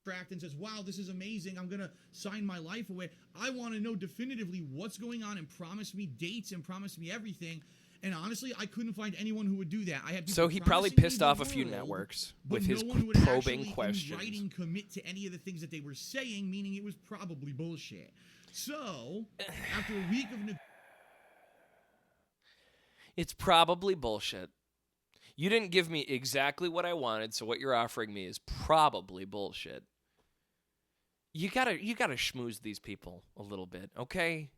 And says, wow, this is amazing. I'm going to sign my life away. I want to know definitively what's going on and promise me dates and promise me everything. And honestly, I couldn't find anyone who would do that. So he probably pissed off a few networks with his probing questions. In writing commit to any of the things that they were saying, meaning it was probably bullshit. So, after a week of it's probably bullshit. You didn't give me exactly what I wanted, so what you're offering me is probably bullshit. You gotta schmooze these people a little bit, okay?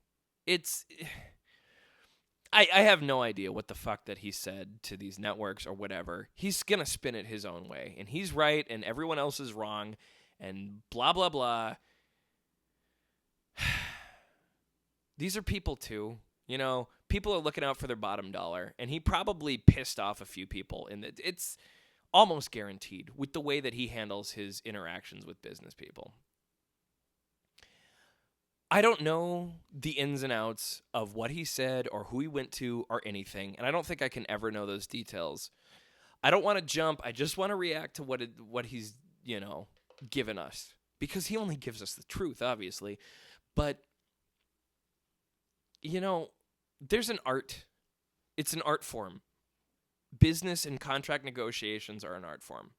I have no idea what the fuck that he said to these networks or whatever. He's gonna spin it his own way, and he's right, and everyone else is wrong, and blah, blah, blah. These are people too, People are looking out for their bottom dollar, and he probably pissed off a few people, and it's almost guaranteed with the way that he handles his interactions with business people. I don't know the ins and outs of what he said or who he went to or anything, and I don't think I can ever know those details. I don't want to jump. I just want to react to what he's, given us, because he only gives us the truth, obviously. But, there's an art. It's an art form. Business and contract negotiations are an art form.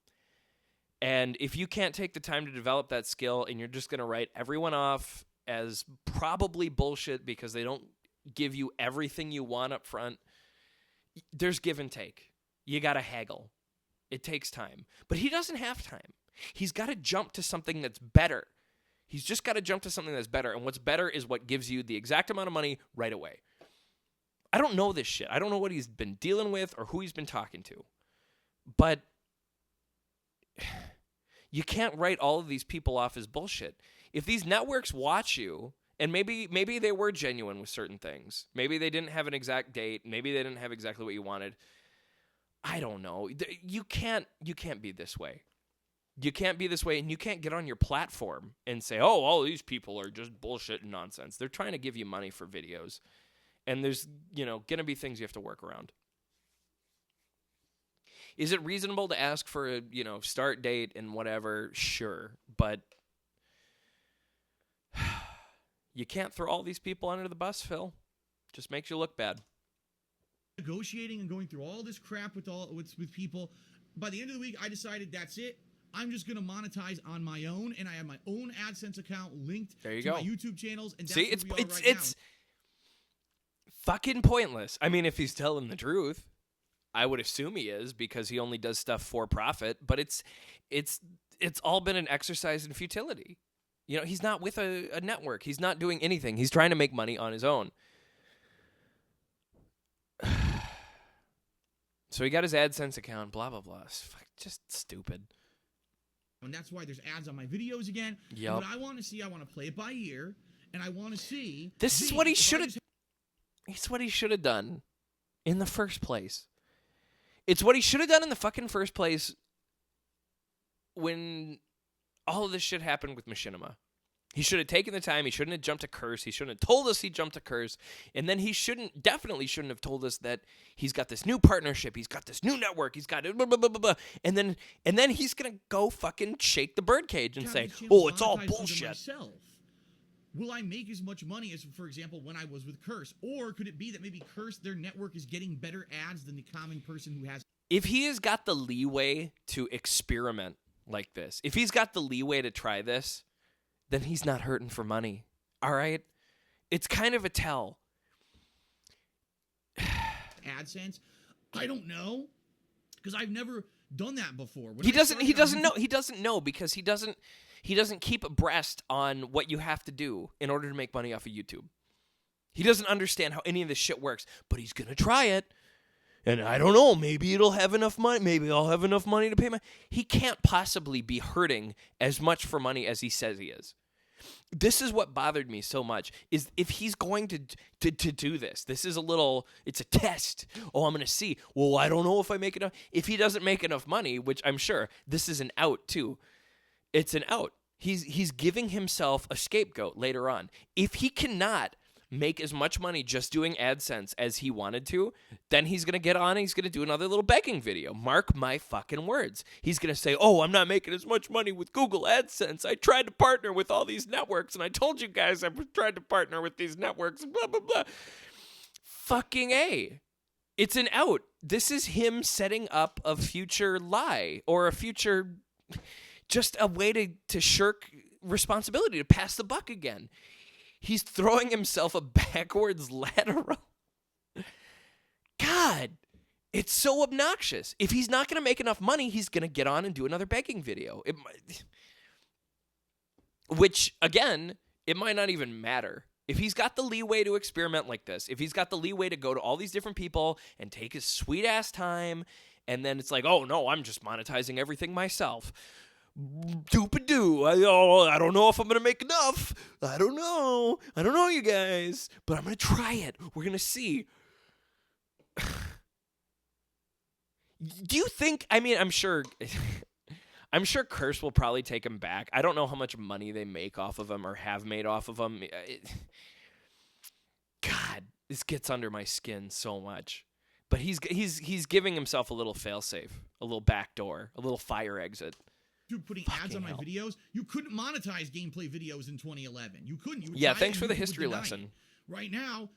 And if you can't take the time to develop that skill and you're just going to write everyone off as probably bullshit because they don't give you everything you want up front, there's give and take. You got to haggle. It takes time. But he doesn't have time. He's got to jump to something that's better. He's just got to jump to something that's better. And what's better is what gives you the exact amount of money right away. I don't know this shit. I don't know what he's been dealing with or who he's been talking to. But you can't write all of these people off as bullshit. If these networks watch you, and maybe they were genuine with certain things. Maybe they didn't have an exact date. Maybe they didn't have exactly what you wanted. I don't know. You can't be this way. You can't be this way, and you can't get on your platform and say, oh, all these people are just bullshit and nonsense. They're trying to give you money for videos. And there's, going to be things you have to work around. Is it reasonable to ask for a, start date and whatever? Sure. But You can't throw all these people under the bus, Phil. Just makes you look bad. Negotiating and going through all this crap with people. By the end of the week, I decided that's it. I'm just going to monetize on my own, and I have my own AdSense account linked to my YouTube channels. And that's it's fucking pointless. I mean, if he's telling the truth, I would assume he is, because he only does stuff for profit. But it's all been an exercise in futility. You know, he's not with a network. He's not doing anything. He's trying to make money on his own. So he got his AdSense account, blah, blah, blah. It's just stupid. And that's why there's ads on my videos again. Yep. What I want to see, I want to play it by ear, and I want to see... This is what he should have... It's what he should have done in the first place. It's what he should have done in the fucking first place when all of this shit happened with Machinima. He should have taken the time. He shouldn't have jumped to Curse. He shouldn't have told us he jumped to Curse. And then he definitely shouldn't have told us that he's got this new partnership. He's got this new network. He's got blah, blah, blah, blah, blah. And then he's going to go fucking shake the birdcage and say, oh, it's all bullshit. Will I make as much money as, for example, when I was with Curse? Or could it be that maybe Curse, their network, is getting better ads than the common person who has... If he has got the leeway to experiment like this, if he's got the leeway to try this, then he's not hurting for money. All right? It's kind of a tell. AdSense? I don't know, because I've never done that before. He doesn't know because he doesn't keep abreast on what you have to do in order to make money off of YouTube. He doesn't understand how any of this shit works, but he's going to try it. And I don't know, maybe it'll have enough money. Maybe I'll have enough money to pay my... He can't possibly be hurting as much for money as he says he is. This is what bothered me so much, is if he's going to do this is it's a test. Oh, I'm going to see. Well, I don't know if I make enough. If he doesn't make enough money, which I'm sure, this is an out too. It's an out. He's giving himself a scapegoat later on. If he cannot make as much money just doing AdSense as he wanted to, then he's going to get on and he's going to do another little begging video. Mark my fucking words. He's going to say, oh, I'm not making as much money with Google AdSense. I tried to partner with all these networks, and I told you guys I tried to partner with these networks, blah, blah, blah. Fucking A. It's an out. This is him setting up a future lie or a future... just a way to shirk responsibility, to pass the buck again. He's throwing himself a backwards lateral. God, it's so obnoxious. If he's not going to make enough money, he's going to get on and do another begging video. Which, again, it might not even matter. If he's got the leeway to experiment like this, if he's got the leeway to go to all these different people and take his sweet-ass time, and then it's like, oh, no, I'm just monetizing everything myself. Doop-a-doo. I don't know if I'm going to make enough. I don't know, you guys. But I'm going to try it. We're going to see. Do you think... I mean, I'm sure Curse will probably take him back. I don't know how much money they make off of him or have made off of him. God, this gets under my skin so much. But he's giving himself a little failsafe, a little backdoor, a little fire exit. Dude, putting ads on my videos, you couldn't monetize gameplay videos in 2011. You couldn't. Yeah, thanks for the history lesson. Right now,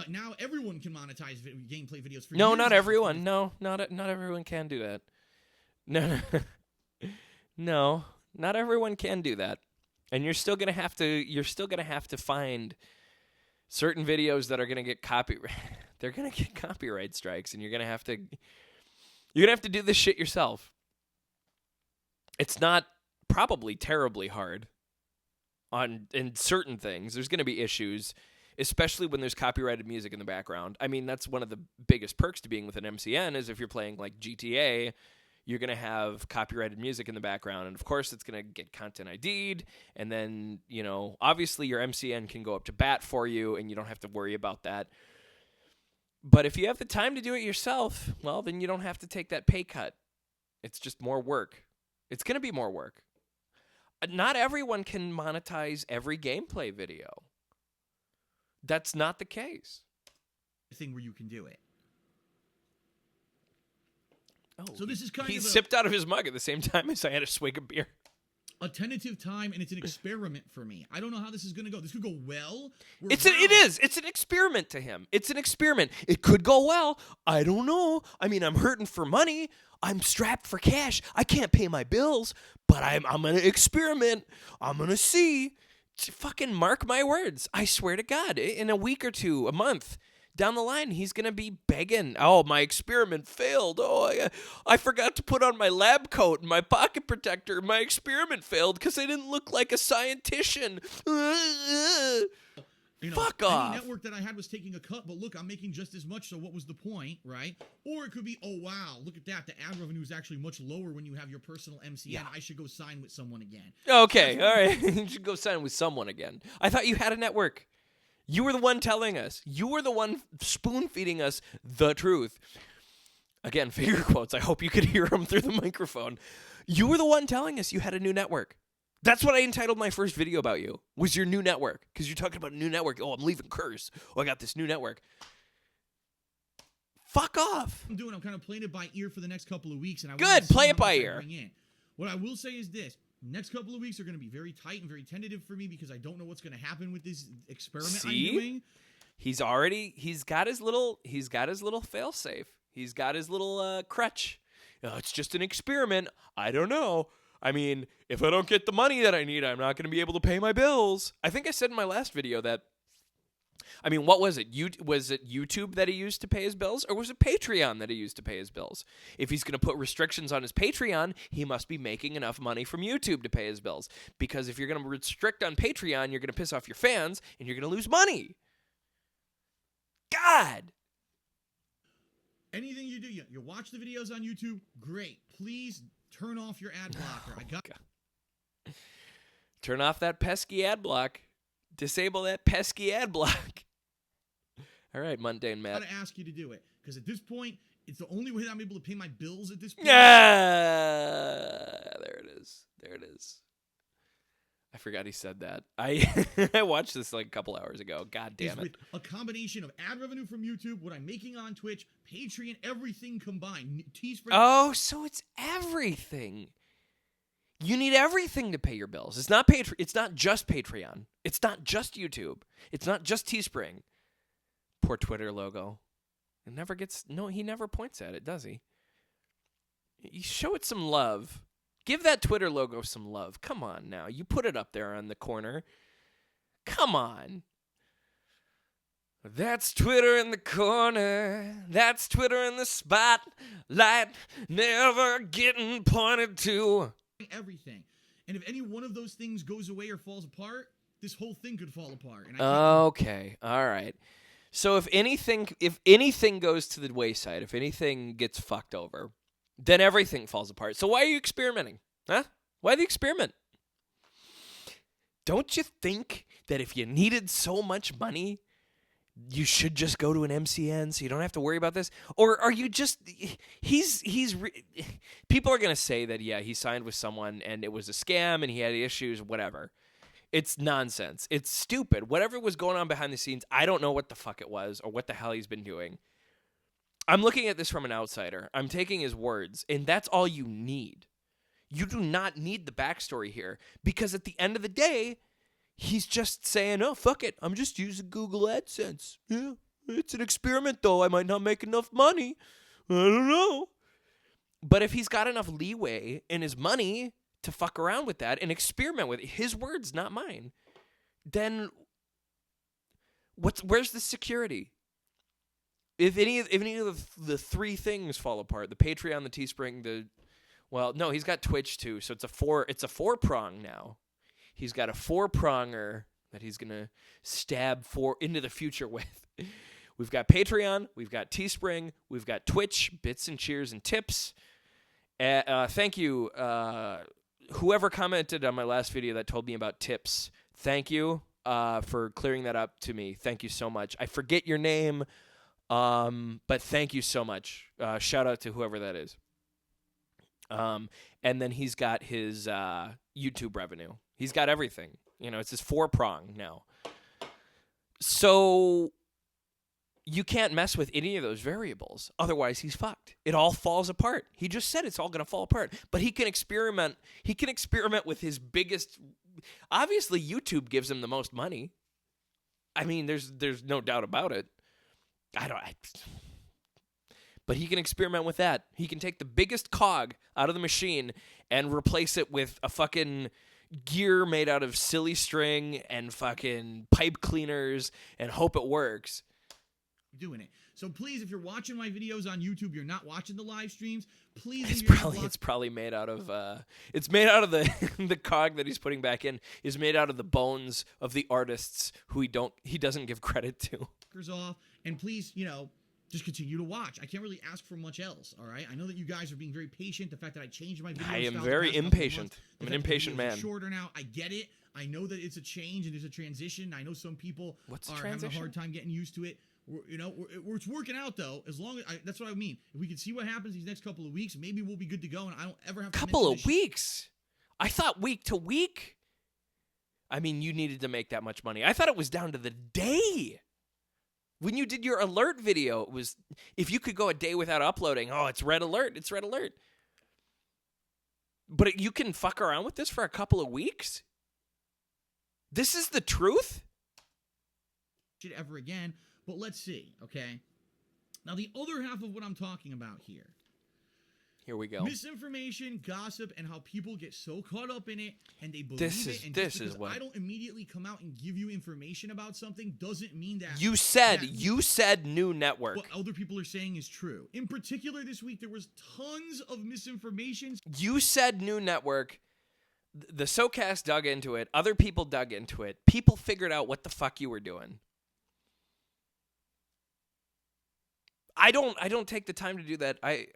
now everyone can monetize gameplay videos. No, not everyone. No, not everyone can do that. No, not everyone can do that. And you're still gonna have to find certain videos that are gonna get They're gonna get copyright strikes, and you're gonna have to do this shit yourself. It's not probably terribly hard in certain things. There's going to be issues, especially when there's copyrighted music in the background. I mean, that's one of the biggest perks to being with an MCN is if you're playing like GTA, you're going to have copyrighted music in the background. And of course, it's going to get content ID'd. And then, obviously your MCN can go up to bat for you and you don't have to worry about that. But if you have the time to do it yourself, well, then you don't have to take that pay cut. It's just more work. It's going to be more work. Not everyone can monetize every gameplay video. That's not the case. Thing where you can do it. Oh, so this is kind he of sipped out of his mug at the same time as I had a swig of beer. a tentative time, and it's an experiment for me. I don't know how this is going to go. This could go well. It is. It's an experiment to him. It's an experiment. It could go well. I don't know. I mean, I'm hurting for money. I'm strapped for cash. I can't pay my bills, but I'm going to experiment. I'm going to see. Fucking mark my words. I swear to God, in a week or two, a month down the line, he's going to be begging. Oh, my experiment failed. Oh, I forgot to put on my lab coat and my pocket protector. My experiment failed because I didn't look like a scientician. Fuck off. Any network that I had was taking a cut, but look, I'm making just as much, so what was the point, right? Or it could be, oh, wow, look at that. The ad revenue is actually much lower when you have your personal MCN. Yeah. I should go sign with someone again. Okay, all right. You should go sign with someone again. I thought you had a network. You were the one telling us. You were the one spoon-feeding us the truth. Again, finger quotes. I hope you could hear them through the microphone. You were the one telling us you had a new network. That's what I entitled my first video about you, was your new network. Because you're talking about a new network. Oh, I'm leaving Curse. Oh, I got this new network. Fuck off. I'm kind of playing it by ear for the next couple of weeks. And Good, play it by ear. What I will say is this. Next couple of weeks are going to be very tight and very tentative for me because I don't know what's going to happen with this experiment I'm doing. He's got his little fail-safe. He's got his little crutch. It's just an experiment. I don't know. I mean, if I don't get the money that I need, I'm not going to be able to pay my bills. I think I said in my last video that, I mean, what was it? Was it YouTube that he used to pay his bills, or was it Patreon that he used to pay his bills? If he's going to put restrictions on his Patreon, he must be making enough money from YouTube to pay his bills. Because if you're going to restrict on Patreon, you're going to piss off your fans, and you're going to lose money. God! Anything you do, you watch the videos on YouTube, great. Please turn off your ad blocker. Turn off that pesky ad block. Disable that pesky ad block. All right, Mundane Matt. I gotta ask you to do it, because at this point, it's the only way that I'm able to pay my bills at this point. Yeah, there it is. There it is. I forgot he said that. I watched this like a couple hours ago. God damn it. With a combination of ad revenue from YouTube, what I'm making on Twitch, Patreon, everything combined. Teespring. Oh, so it's everything. You need everything to pay your bills. It's not It's not just Patreon. It's not just YouTube. It's not just Teespring. Poor Twitter logo. It never gets. No, he never points at it, does he? You show it some love. Give that Twitter logo some love. Come on now. You put it up there on the corner. Come on. That's Twitter in the corner. That's Twitter in the spotlight. Never getting pointed to. Everything. And if any one of those things goes away or falls apart, this whole thing could fall apart. And okay. All right. So if anything goes to the wayside, if anything gets fucked over, then everything falls apart. So why are you experimenting? Huh? Why the experiment? Don't you think that if you needed so much money, you should just go to an MCN so you don't have to worry about this? Or are you just, people are going to say that, yeah, he signed with someone and it was a scam and he had issues, whatever. It's nonsense. It's stupid. Whatever was going on behind the scenes, I don't know what the fuck it was or what the hell he's been doing. I'm looking at this from an outsider. I'm taking his words, and that's all you need. You do not need the backstory here, because at the end of the day, he's just saying, oh, fuck it. I'm just using Google AdSense. Yeah, it's an experiment, though. I might not make enough money. I don't know. But if he's got enough leeway in his money to fuck around with that and experiment with it, his words, not mine, then where's the security? If any of the three things fall apart, the Patreon, the Teespring, no, he's got Twitch too, so it's a four-prong now. He's got a four-pronger that he's gonna stab into the future with. We've got Patreon, we've got Teespring, we've got Twitch, bits and cheers and tips. Thank you, whoever commented on my last video that told me about tips. Thank you for clearing that up to me. Thank you so much. I forget your name. But thank you so much. Shout out to whoever that is. And then he's got his YouTube revenue. He's got everything. It's his four-prong now. So you can't mess with any of those variables. Otherwise, he's fucked. It all falls apart. He just said it's all going to fall apart. But he can experiment. He can experiment with his biggest. Obviously, YouTube gives him the most money. I mean, there's no doubt about it. But he can experiment with that. He can take the biggest cog out of the machine and replace it with a fucking gear made out of silly string and fucking pipe cleaners and hope it works. Doing it. So please, if you're watching my videos on YouTube, you're not watching the live streams, please. It's probably made out of it's made out of the the cog that he's putting back in is made out of the bones of the artists who he doesn't give credit to. Off, and please, just continue to watch. I can't really ask for much else, all right? I know that you guys are being very patient. The fact that I changed my video I am style very impatient. I'm an impatient man. Shorter now. I get it. I know that it's a change and there's a transition. I know some people are having a hard time getting used to it. It's working out though. As long as that's what I mean. If we can see what happens these next couple of weeks, maybe we'll be good to go, and I don't ever have to. Couple of weeks. I thought week to week. I mean, you needed to make that much money. I thought it was down to the day. When you did your alert video, it was if you could go a day without uploading. Oh, it's red alert. It's red alert. But you can fuck around with this for a couple of weeks. This is the truth. Ever again. But let's see, okay? Now, the other half of what I'm talking about here. Here we go. Misinformation, gossip, and how people get so caught up in it, and they believe it. And this is what I don't immediately come out and give you information about something doesn't mean that you said new network. What other people are saying is true. In particular, this week there was tons of misinformation. You said new network. The SoCast dug into it. Other people dug into it. People figured out what the fuck you were doing. I don't take the time to do that. I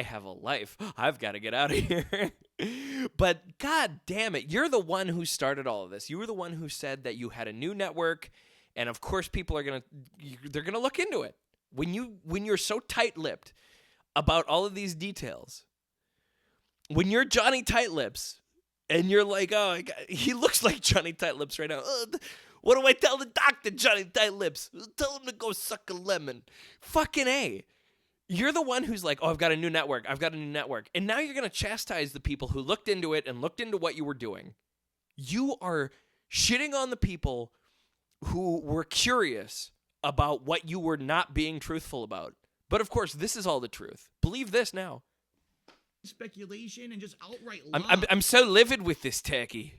have a life. I've got to get out of here. But god damn it, you're the one who started all of this. You were the one who said that you had a new network, and of course people are going to look into it. When you're so tight-lipped about all of these details. When you're Johnny Tight-Lips and you're like, "Oh, he looks like Johnny Tight-Lips right now." What do I tell the doctor, Johnny Tight-Lips? Tell him to go suck a lemon. Fucking A. You're the one who's like, oh, I've got a new network. And now you're going to chastise the people who looked into it and looked into what you were doing. You are shitting on the people who were curious about what you were not being truthful about. But, of course, this is all the truth. Believe this now. Speculation and just outright lies. I'm so livid with this turkey.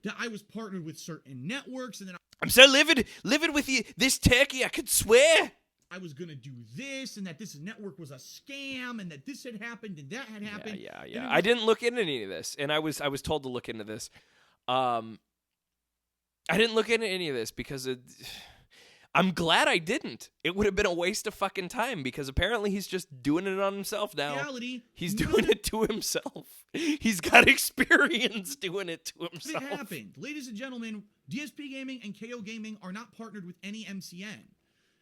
That I was partnered with certain networks, and then I'm so livid with this turkey, I could swear. I was going to do this, and that this network was a scam, and that this had happened, and that had happened. Yeah. I didn't look into any of this, and I was told to look into this. I didn't look into any of this because I'm glad I didn't. It would have been a waste of fucking time because apparently he's just doing it on himself now. He's doing it to himself. He's got experience doing it to himself. It happened. Ladies and gentlemen, DSP Gaming and KO Gaming are not partnered with any MCN.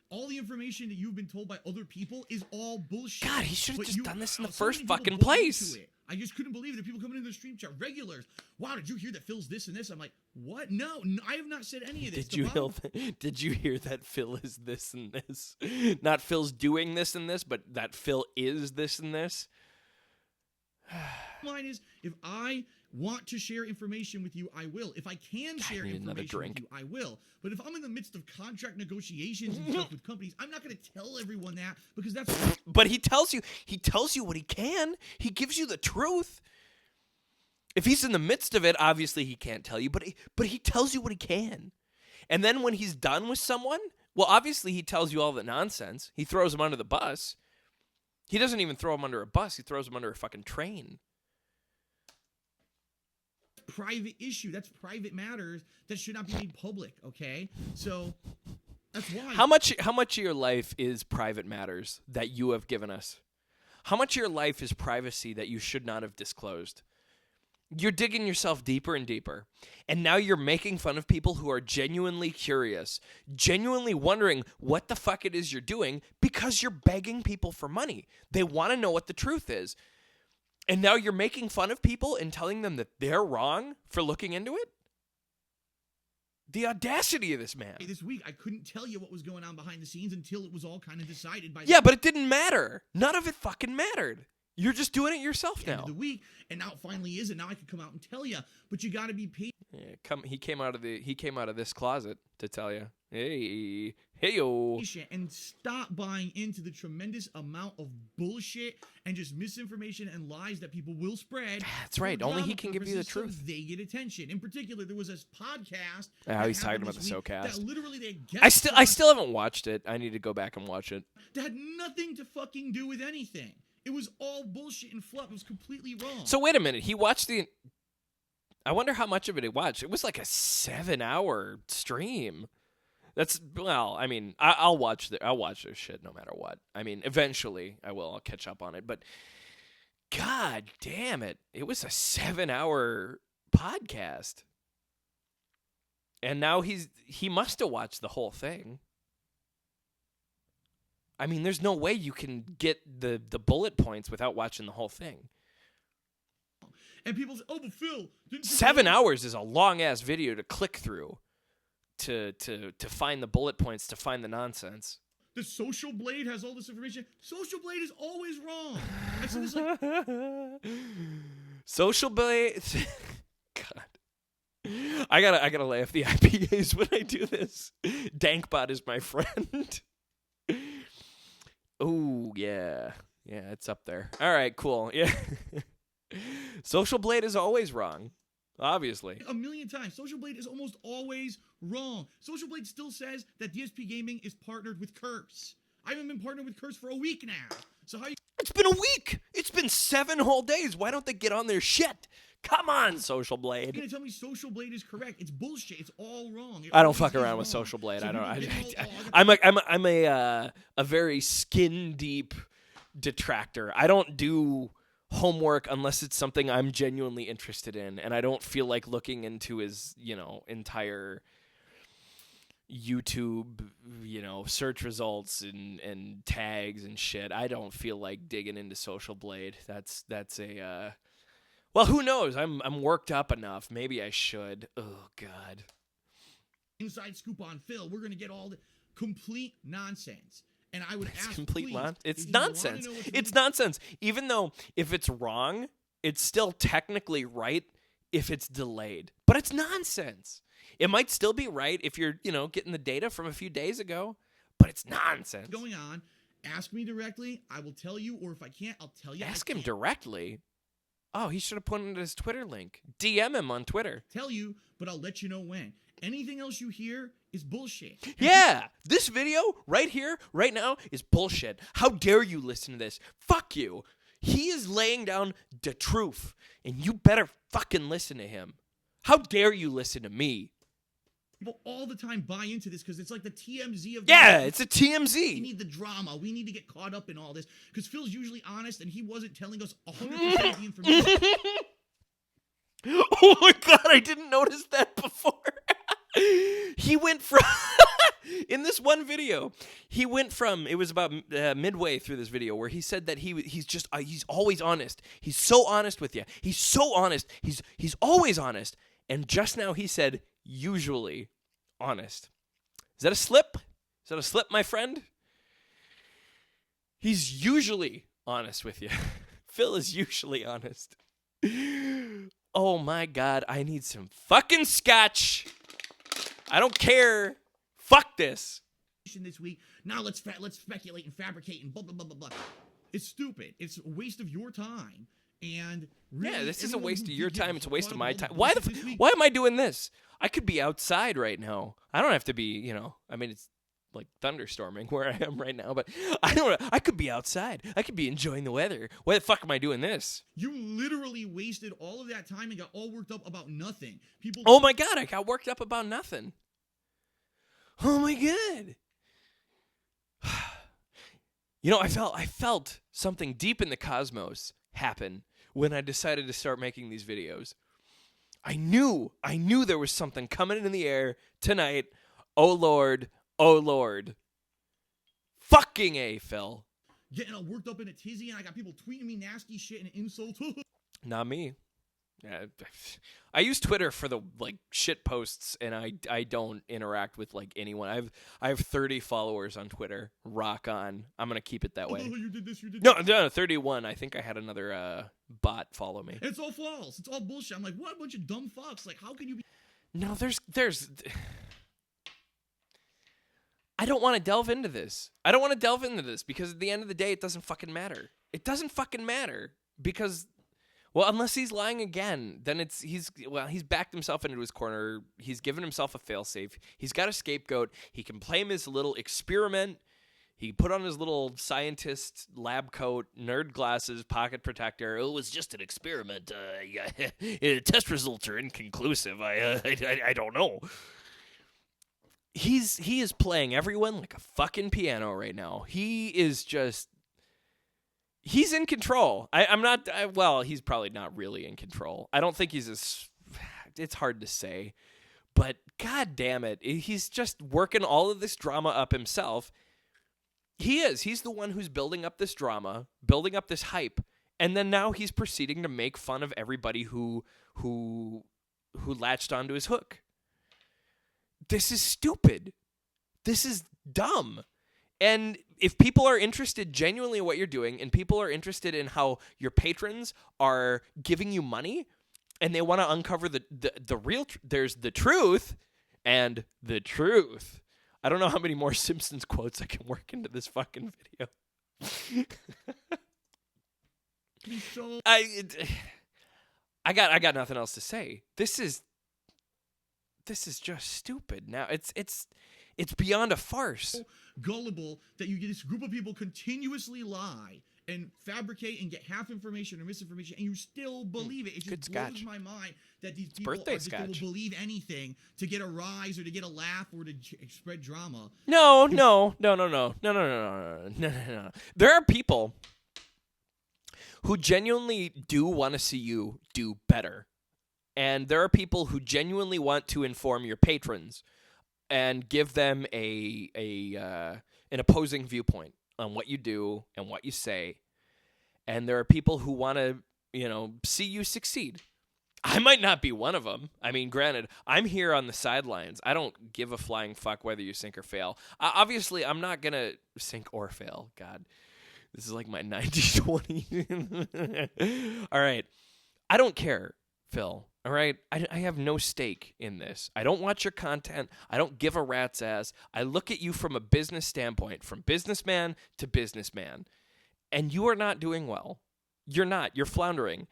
All the information that you've been told by other people is all bullshit. God, he should have just done this in the first fucking place. I just couldn't believe that people coming into the stream chat, regulars. Wow, did you hear that Phil's this and this? I'm like, what? No, I have not said any of this. Did you hear that Phil is this and this? Not Phil's doing this and this, but that Phil is this and this? Line is, if I want to share information with you, I will. If I can share information with you, I will. But if I'm in the midst of contract negotiations and stuff with companies, I'm not going to tell everyone that because that's... But he tells you what he can. He gives you the truth. If he's in the midst of it, obviously he can't tell you, but he tells you what he can. And then when he's done with someone, well, obviously he tells you all the nonsense. He throws them under the bus. He doesn't even throw them under a bus. He throws them under a fucking train. Private issue. That's private matters that should not be made public, okay? So that's why. How much of your life is private matters that you have given us? How much of your life is privacy that you should not have disclosed? You're digging yourself deeper and deeper. And now you're making fun of people who are genuinely curious, genuinely wondering what the fuck it is you're doing because you're begging people for money. They want to know what the truth is. And now you're making fun of people and telling them that they're wrong for looking into it? The audacity of this man. This week, I couldn't tell you what was going on behind the scenes until it was all kind of decided by. Yeah, but it didn't matter. None of it fucking mattered. You're just doing it yourself now. End of the week, and now it finally is, and now I can come out and tell you. But you got to be patient. Yeah, he came out of this closet to tell you, hey-yo. And stop buying into the tremendous amount of bullshit and just misinformation and lies that people will spread. That's right. Only he can give you the truth. So they get attention. In particular, there was this podcast. Oh, he's talking about the SoCast. That literally they I still haven't watched it. I need to go back and watch it. That had nothing to fucking do with anything. It was all bullshit and fluff. It was completely wrong. So wait a minute. He watched I wonder how much of it he watched. It was like a 7-hour stream. I mean, I'll watch their shit no matter what. I mean, eventually I will. I'll catch up on it. But god damn it. It was a 7-hour podcast. And now he must have watched the whole thing. I mean, there's no way you can get the bullet points without watching the whole thing. And people say, "Oh, but Phil, 7 hours is a long-ass video to click through to find the bullet points, to find the nonsense." The Social Blade has all this information. Social Blade is always wrong. I said this like Social Blade. God, I gotta lay off the IPAs when I do this. Dankbot is my friend. Oh yeah, it's up there. All right, cool. Yeah. Social Blade is always wrong, obviously. A million times. Social Blade is almost always wrong. Social Blade still says that DSP Gaming is partnered with Curse. I haven't been partnered with Curse for a week now. So how you... It's been a week. It's been 7 whole days. Why don't they get on their shit? Come on, Social Blade. You're going to tell me Social Blade is correct. It's bullshit. It's all wrong. I don't fuck around with Social Blade. So I'm a very skin deep detractor. I don't do homework unless it's something I'm genuinely interested in, and I don't feel like looking into his, entire YouTube, search results and tags and shit. I don't feel like digging into Social Blade. That's a well, who knows? I'm worked up enough. Maybe I should. Oh God. Inside scoop on Phil. We're going to get all the complete nonsense. And I would ask, it's nonsense. It's nonsense. Even though if it's wrong, it's still technically right if it's delayed. But it's nonsense. It might still be right if you're, getting the data from a few days ago, but it's nonsense. Going on, ask me directly. I will tell you, or if I can't, I'll tell you. Ask him directly. Oh, he should have put in his Twitter link. DM him on Twitter. Tell you, but I'll let you know when. Anything else you hear is bullshit. Yeah, this video right here, right now, is bullshit. How dare you listen to this? Fuck you. He is laying down the truth, and you better fucking listen to him. How dare you listen to me? People all the time buy into this because it's like the TMZ of... It's a TMZ. We need the drama. We need to get caught up in all this because Phil's usually honest, and he wasn't telling us 100% of the information. Oh my God, I didn't notice that before. He went from... In this one video, he went from... It was about midway through this video where he said that he's always honest. He's so honest with you. He's so honest. He's always honest. And just now he said, usually honest. Is that a slip? Is that a slip, my friend? He's usually honest with you. Phil is usually honest. Oh my God, I need some fucking scotch. I don't care. Fuck this. This week. Now let's speculate and fabricate and blah blah blah blah blah. It's stupid. It's a waste of your time. And really, this is a waste of your time. It's a waste of my time. Why am I doing this? I could be outside right now. I don't have to be, it's like thunderstorming where I am right now, but I could be outside. I could be enjoying the weather. Why the fuck am I doing this? You literally wasted all of that time and got all worked up about nothing. Oh my God, I got worked up about nothing. Oh my God. I felt something deep in the cosmos happen when I decided to start making these videos. I knew there was something coming in the air tonight. Oh Lord. Oh Lord. Fucking A, Phil. Getting all worked up in a tizzy, and I got people tweeting me nasty shit and insults. Not me. Yeah, I use Twitter for the like shit posts, and I don't interact with like anyone. I have 30 followers on Twitter. Rock on. I'm gonna keep it that way. Oh, you did this. You did No, this. no, 31. I think I had another bot follow me. It's all false. It's all bullshit. I'm like, what a bunch of dumb fucks. Like, how can you be? No, there's. I don't want to delve into this. I don't want to delve into this because at the end of the day, it doesn't fucking matter. It doesn't fucking matter because. Well, unless he's lying again, then he's backed himself into his corner. He's given himself a failsafe. He's got a scapegoat. He can claim his little experiment. He put on his little scientist lab coat, nerd glasses, pocket protector. It was just an experiment. Test results are inconclusive. I don't know. He is playing everyone like a fucking piano right now. He is just. He's in control. I'm not. Well, he's probably not really in control. I don't think he's as. It's hard to say, but god damn it, he's just working all of this drama up himself. He is. He's the one who's building up this drama, building up this hype, and then now he's proceeding to make fun of everybody who latched onto his hook. This is stupid. This is dumb. And if people are interested genuinely in what you're doing, and people are interested in how your patrons are giving you money, and they want to uncover the real, there's the truth and the truth. I don't know how many more Simpsons quotes I can work into this fucking video. I got nothing else to say. This is just stupid. Now it's beyond a farce. Gullible that you get this group of people continuously lie and fabricate and get half information or misinformation, and you still believe it. It just blows my mind that these people are just going to believe anything to get a rise or to get a laugh or to spread drama. No. There are people who genuinely do want to see you do better. And there are people who genuinely want to inform your patrons and give them an opposing viewpoint on what you do and what you say. And there are people who want to, see you succeed. I might not be one of them. I mean, granted, I'm here on the sidelines. I don't give a flying fuck whether you sink or fail. Obviously, I'm not going to sink or fail. God, this is like my 90-20. All right. I don't care, Phil. All right, I have no stake in this. I don't watch your content. I don't give a rat's ass. I look at you from a business standpoint, from businessman to businessman. And you are not doing well. You're not. You're floundering.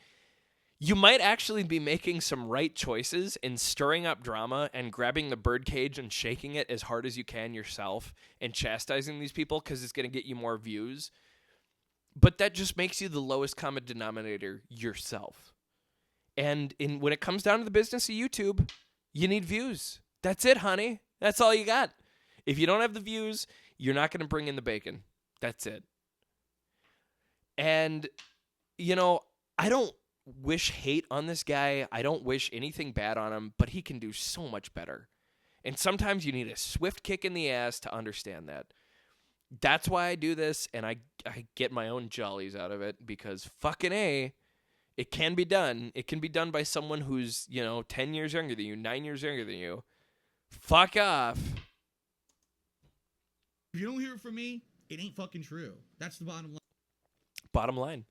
You might actually be making some right choices in stirring up drama and grabbing the birdcage and shaking it as hard as you can yourself and chastising these people because it's going to get you more views. But that just makes you the lowest common denominator yourself. And when it comes down to the business of YouTube, you need views. That's it, honey. That's all you got. If you don't have the views, you're not going to bring in the bacon. That's it. And, I don't wish hate on this guy. I don't wish anything bad on him, but he can do so much better. And sometimes you need a swift kick in the ass to understand that. That's why I do this, and I get my own jollies out of it because fucking A, it can be done. It can be done by someone who's, 10 years younger than you, 9 years younger than you. Fuck off. If you don't hear it from me, it ain't fucking true. That's the bottom line. Bottom line.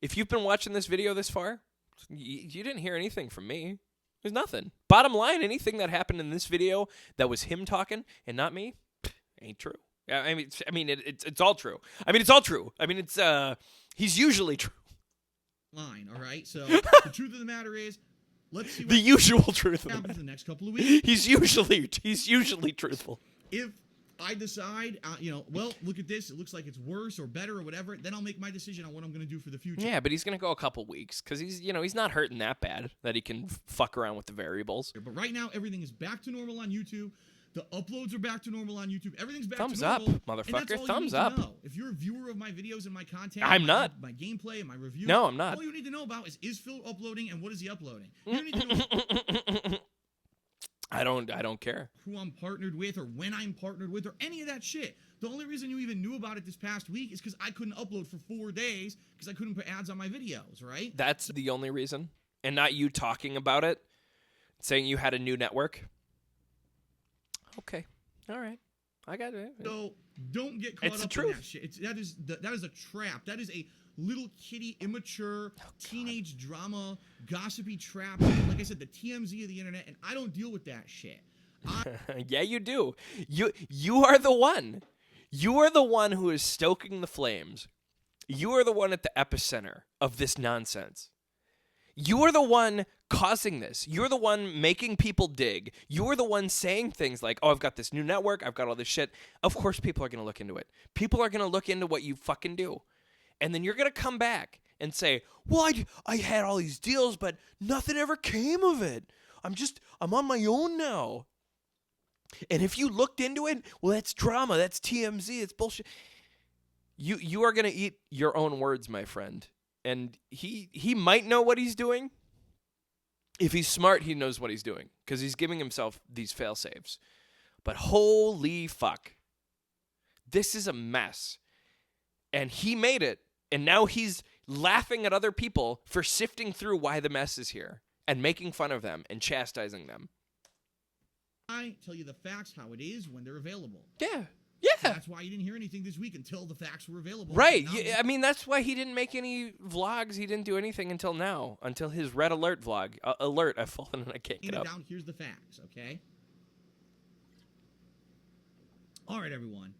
If you've been watching this video this far, you didn't hear anything from me. There's nothing. Bottom line, anything that happened in this video that was him talking and not me, ain't true. I mean, it's all true. I mean, it's all true. I mean, he's usually true. Line, all right? So the truth of the matter is, let's see what the usual truth happens in the next couple of weeks. He's usually truthful. If I decide, well, look at this, it looks like it's worse or better or whatever, then I'll make my decision on what I'm going to do for the future. Yeah, but he's going to go a couple weeks because he's not hurting that bad that he can fuck around with the variables. But right now, everything is back to normal on YouTube. The uploads are back to normal on YouTube. Everything's back to normal. Thumbs up, motherfucker. Thumbs up. If you're a viewer of my videos and my content, I'm not. My gameplay and my review. No, I'm not. All you need to know about is Phil uploading and what is he uploading? You don't need to know I don't care who I'm partnered with or when I'm partnered with or any of that shit. The only reason you even knew about it this past week is because I couldn't upload for 4 days because I couldn't put ads on my videos, right? That's the only reason. and not you talking about it, saying you had a new network. Okay. All right. I got it. So don't get caught up in that shit. That is a trap. That is a little kitty, immature, teenage drama, gossipy trap. Like I said, the TMZ of the internet, and I don't deal with that shit. Yeah, you do. You are the one. You are the one who is stoking the flames. You are the one at the epicenter of this nonsense. You are the one causing this. You're the one making people dig. You're the one saying things like, oh, I've got this new network. I've got all this shit. Of course people are going to look into it. People are going to look into what you fucking do. And then you're going to come back and say, well, I had all these deals, but nothing ever came of it. I'm on my own now. And if you looked into it, well, that's drama. That's TMZ. It's bullshit. You are going to eat your own words, my friend. And he might know what he's doing. If he's smart, he knows what he's doing because he's giving himself these fail safes. But holy fuck. This is a mess. And he made it. And now he's laughing at other people for sifting through why the mess is here and making fun of them and chastising them. I tell you the facts how it is when they're available. Yeah. So that's why you didn't hear anything this week until the facts were available. Right. I mean, that's why he didn't make any vlogs. He didn't do anything until now, until his Red Alert vlog. Alert, I've fallen and I can't get up. Here's the facts, okay? All right, everyone.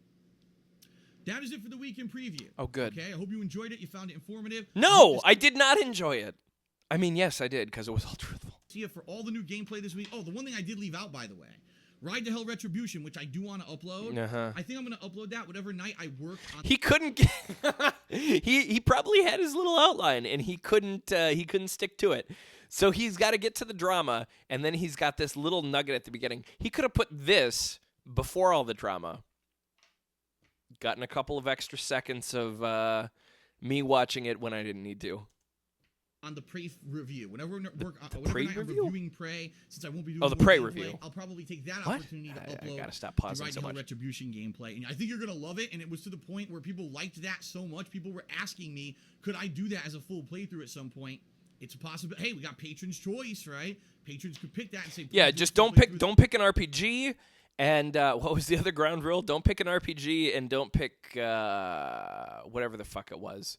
That is it for the weekend preview. Oh, good. Okay, I hope you enjoyed it. You found it informative. No, I did not enjoy it. I mean, yes, I did, because it was all truthful. See you for all the new gameplay this week. Oh, the one thing I did leave out, by the way. Ride to Hell Retribution, which I do want to upload. I think I'm going to upload that whatever night I work on. He couldn't get he probably had his little outline and he couldn't stick to it. So he's got to get to the drama and then he's got this little nugget at the beginning. He could have put this before all the drama. Gotten a couple of extra seconds of me watching it when I didn't need to. On the Prey review. Whenever we're reviewing Prey, since I won't be doing the Prey gameplay, review. I'll probably take that opportunity to upload I gotta stop pausing so much. Retribution gameplay. And I think you're gonna love it, and it was to the point where people liked that so much, people were asking me, could I do that as a full playthrough at some point? It's a possibility. Hey, we got Patron's choice, right? Patrons could pick that and say, yeah, just don't pick an RPG. And what was the other ground rule? Don't pick an RPG and don't pick whatever the fuck it was.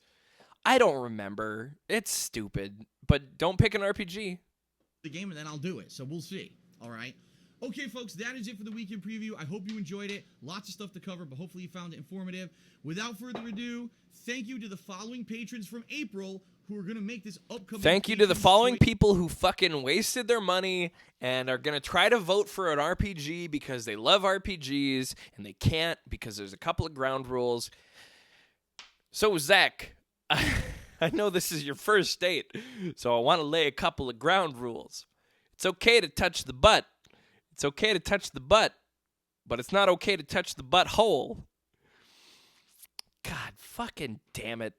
I don't remember. It's stupid. But don't pick an RPG. The game, and then I'll do it. So we'll see. All right. Okay, folks, that is it for the weekend preview. I hope you enjoyed it. Lots of stuff to cover, but hopefully you found it informative. Without further ado, thank you to the following patrons from April who are going to make this upcoming... Thank you to the following people who fucking wasted their money and are going to try to vote for an RPG because they love RPGs and they can't because there's a couple of ground rules. So, Zach... I know this is your first date, so I want to lay a couple of ground rules. It's okay to touch the butt. It's okay to touch the butt, but it's not okay to touch the butthole. God fucking damn it.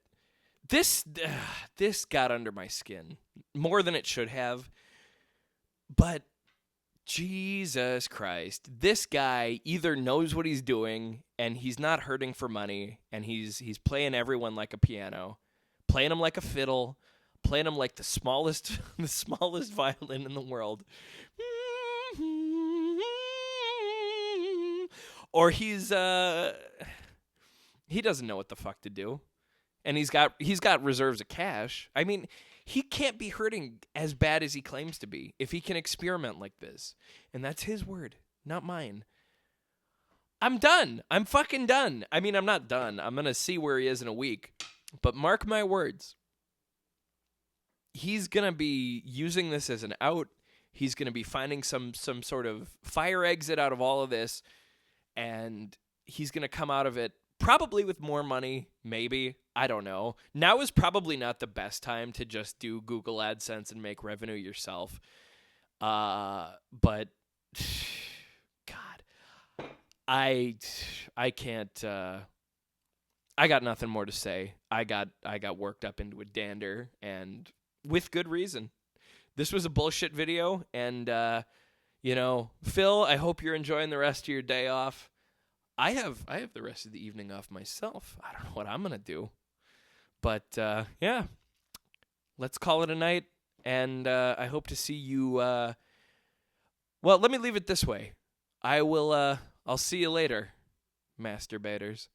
This got under my skin more than it should have. But Jesus Christ, this guy either knows what he's doing and he's not hurting for money and he's playing everyone like a piano, playing them like a fiddle, playing them like the smallest violin in the world. Or he doesn't know what the fuck to do. And he's got reserves of cash. I mean, he can't be hurting as bad as he claims to be if he can experiment like this. And that's his word, not mine. I'm done. I'm fucking done. I mean, I'm not done. I'm going to see where he is in a week. But mark my words. He's going to be using this as an out. He's going to be finding some sort of fire exit out of all of this. And he's going to come out of it probably with more money, maybe. I don't know. Now is probably not the best time to just do Google AdSense and make revenue yourself. But God, I can't. I got nothing more to say. I got worked up into a dander, and with good reason. This was a bullshit video, and Phil, I hope you're enjoying the rest of your day off. I have the rest of the evening off myself. I don't know what I'm gonna do. But, yeah, let's call it a night. And I hope to see you. Well, let me leave it this way. I'll see you later, masturbators.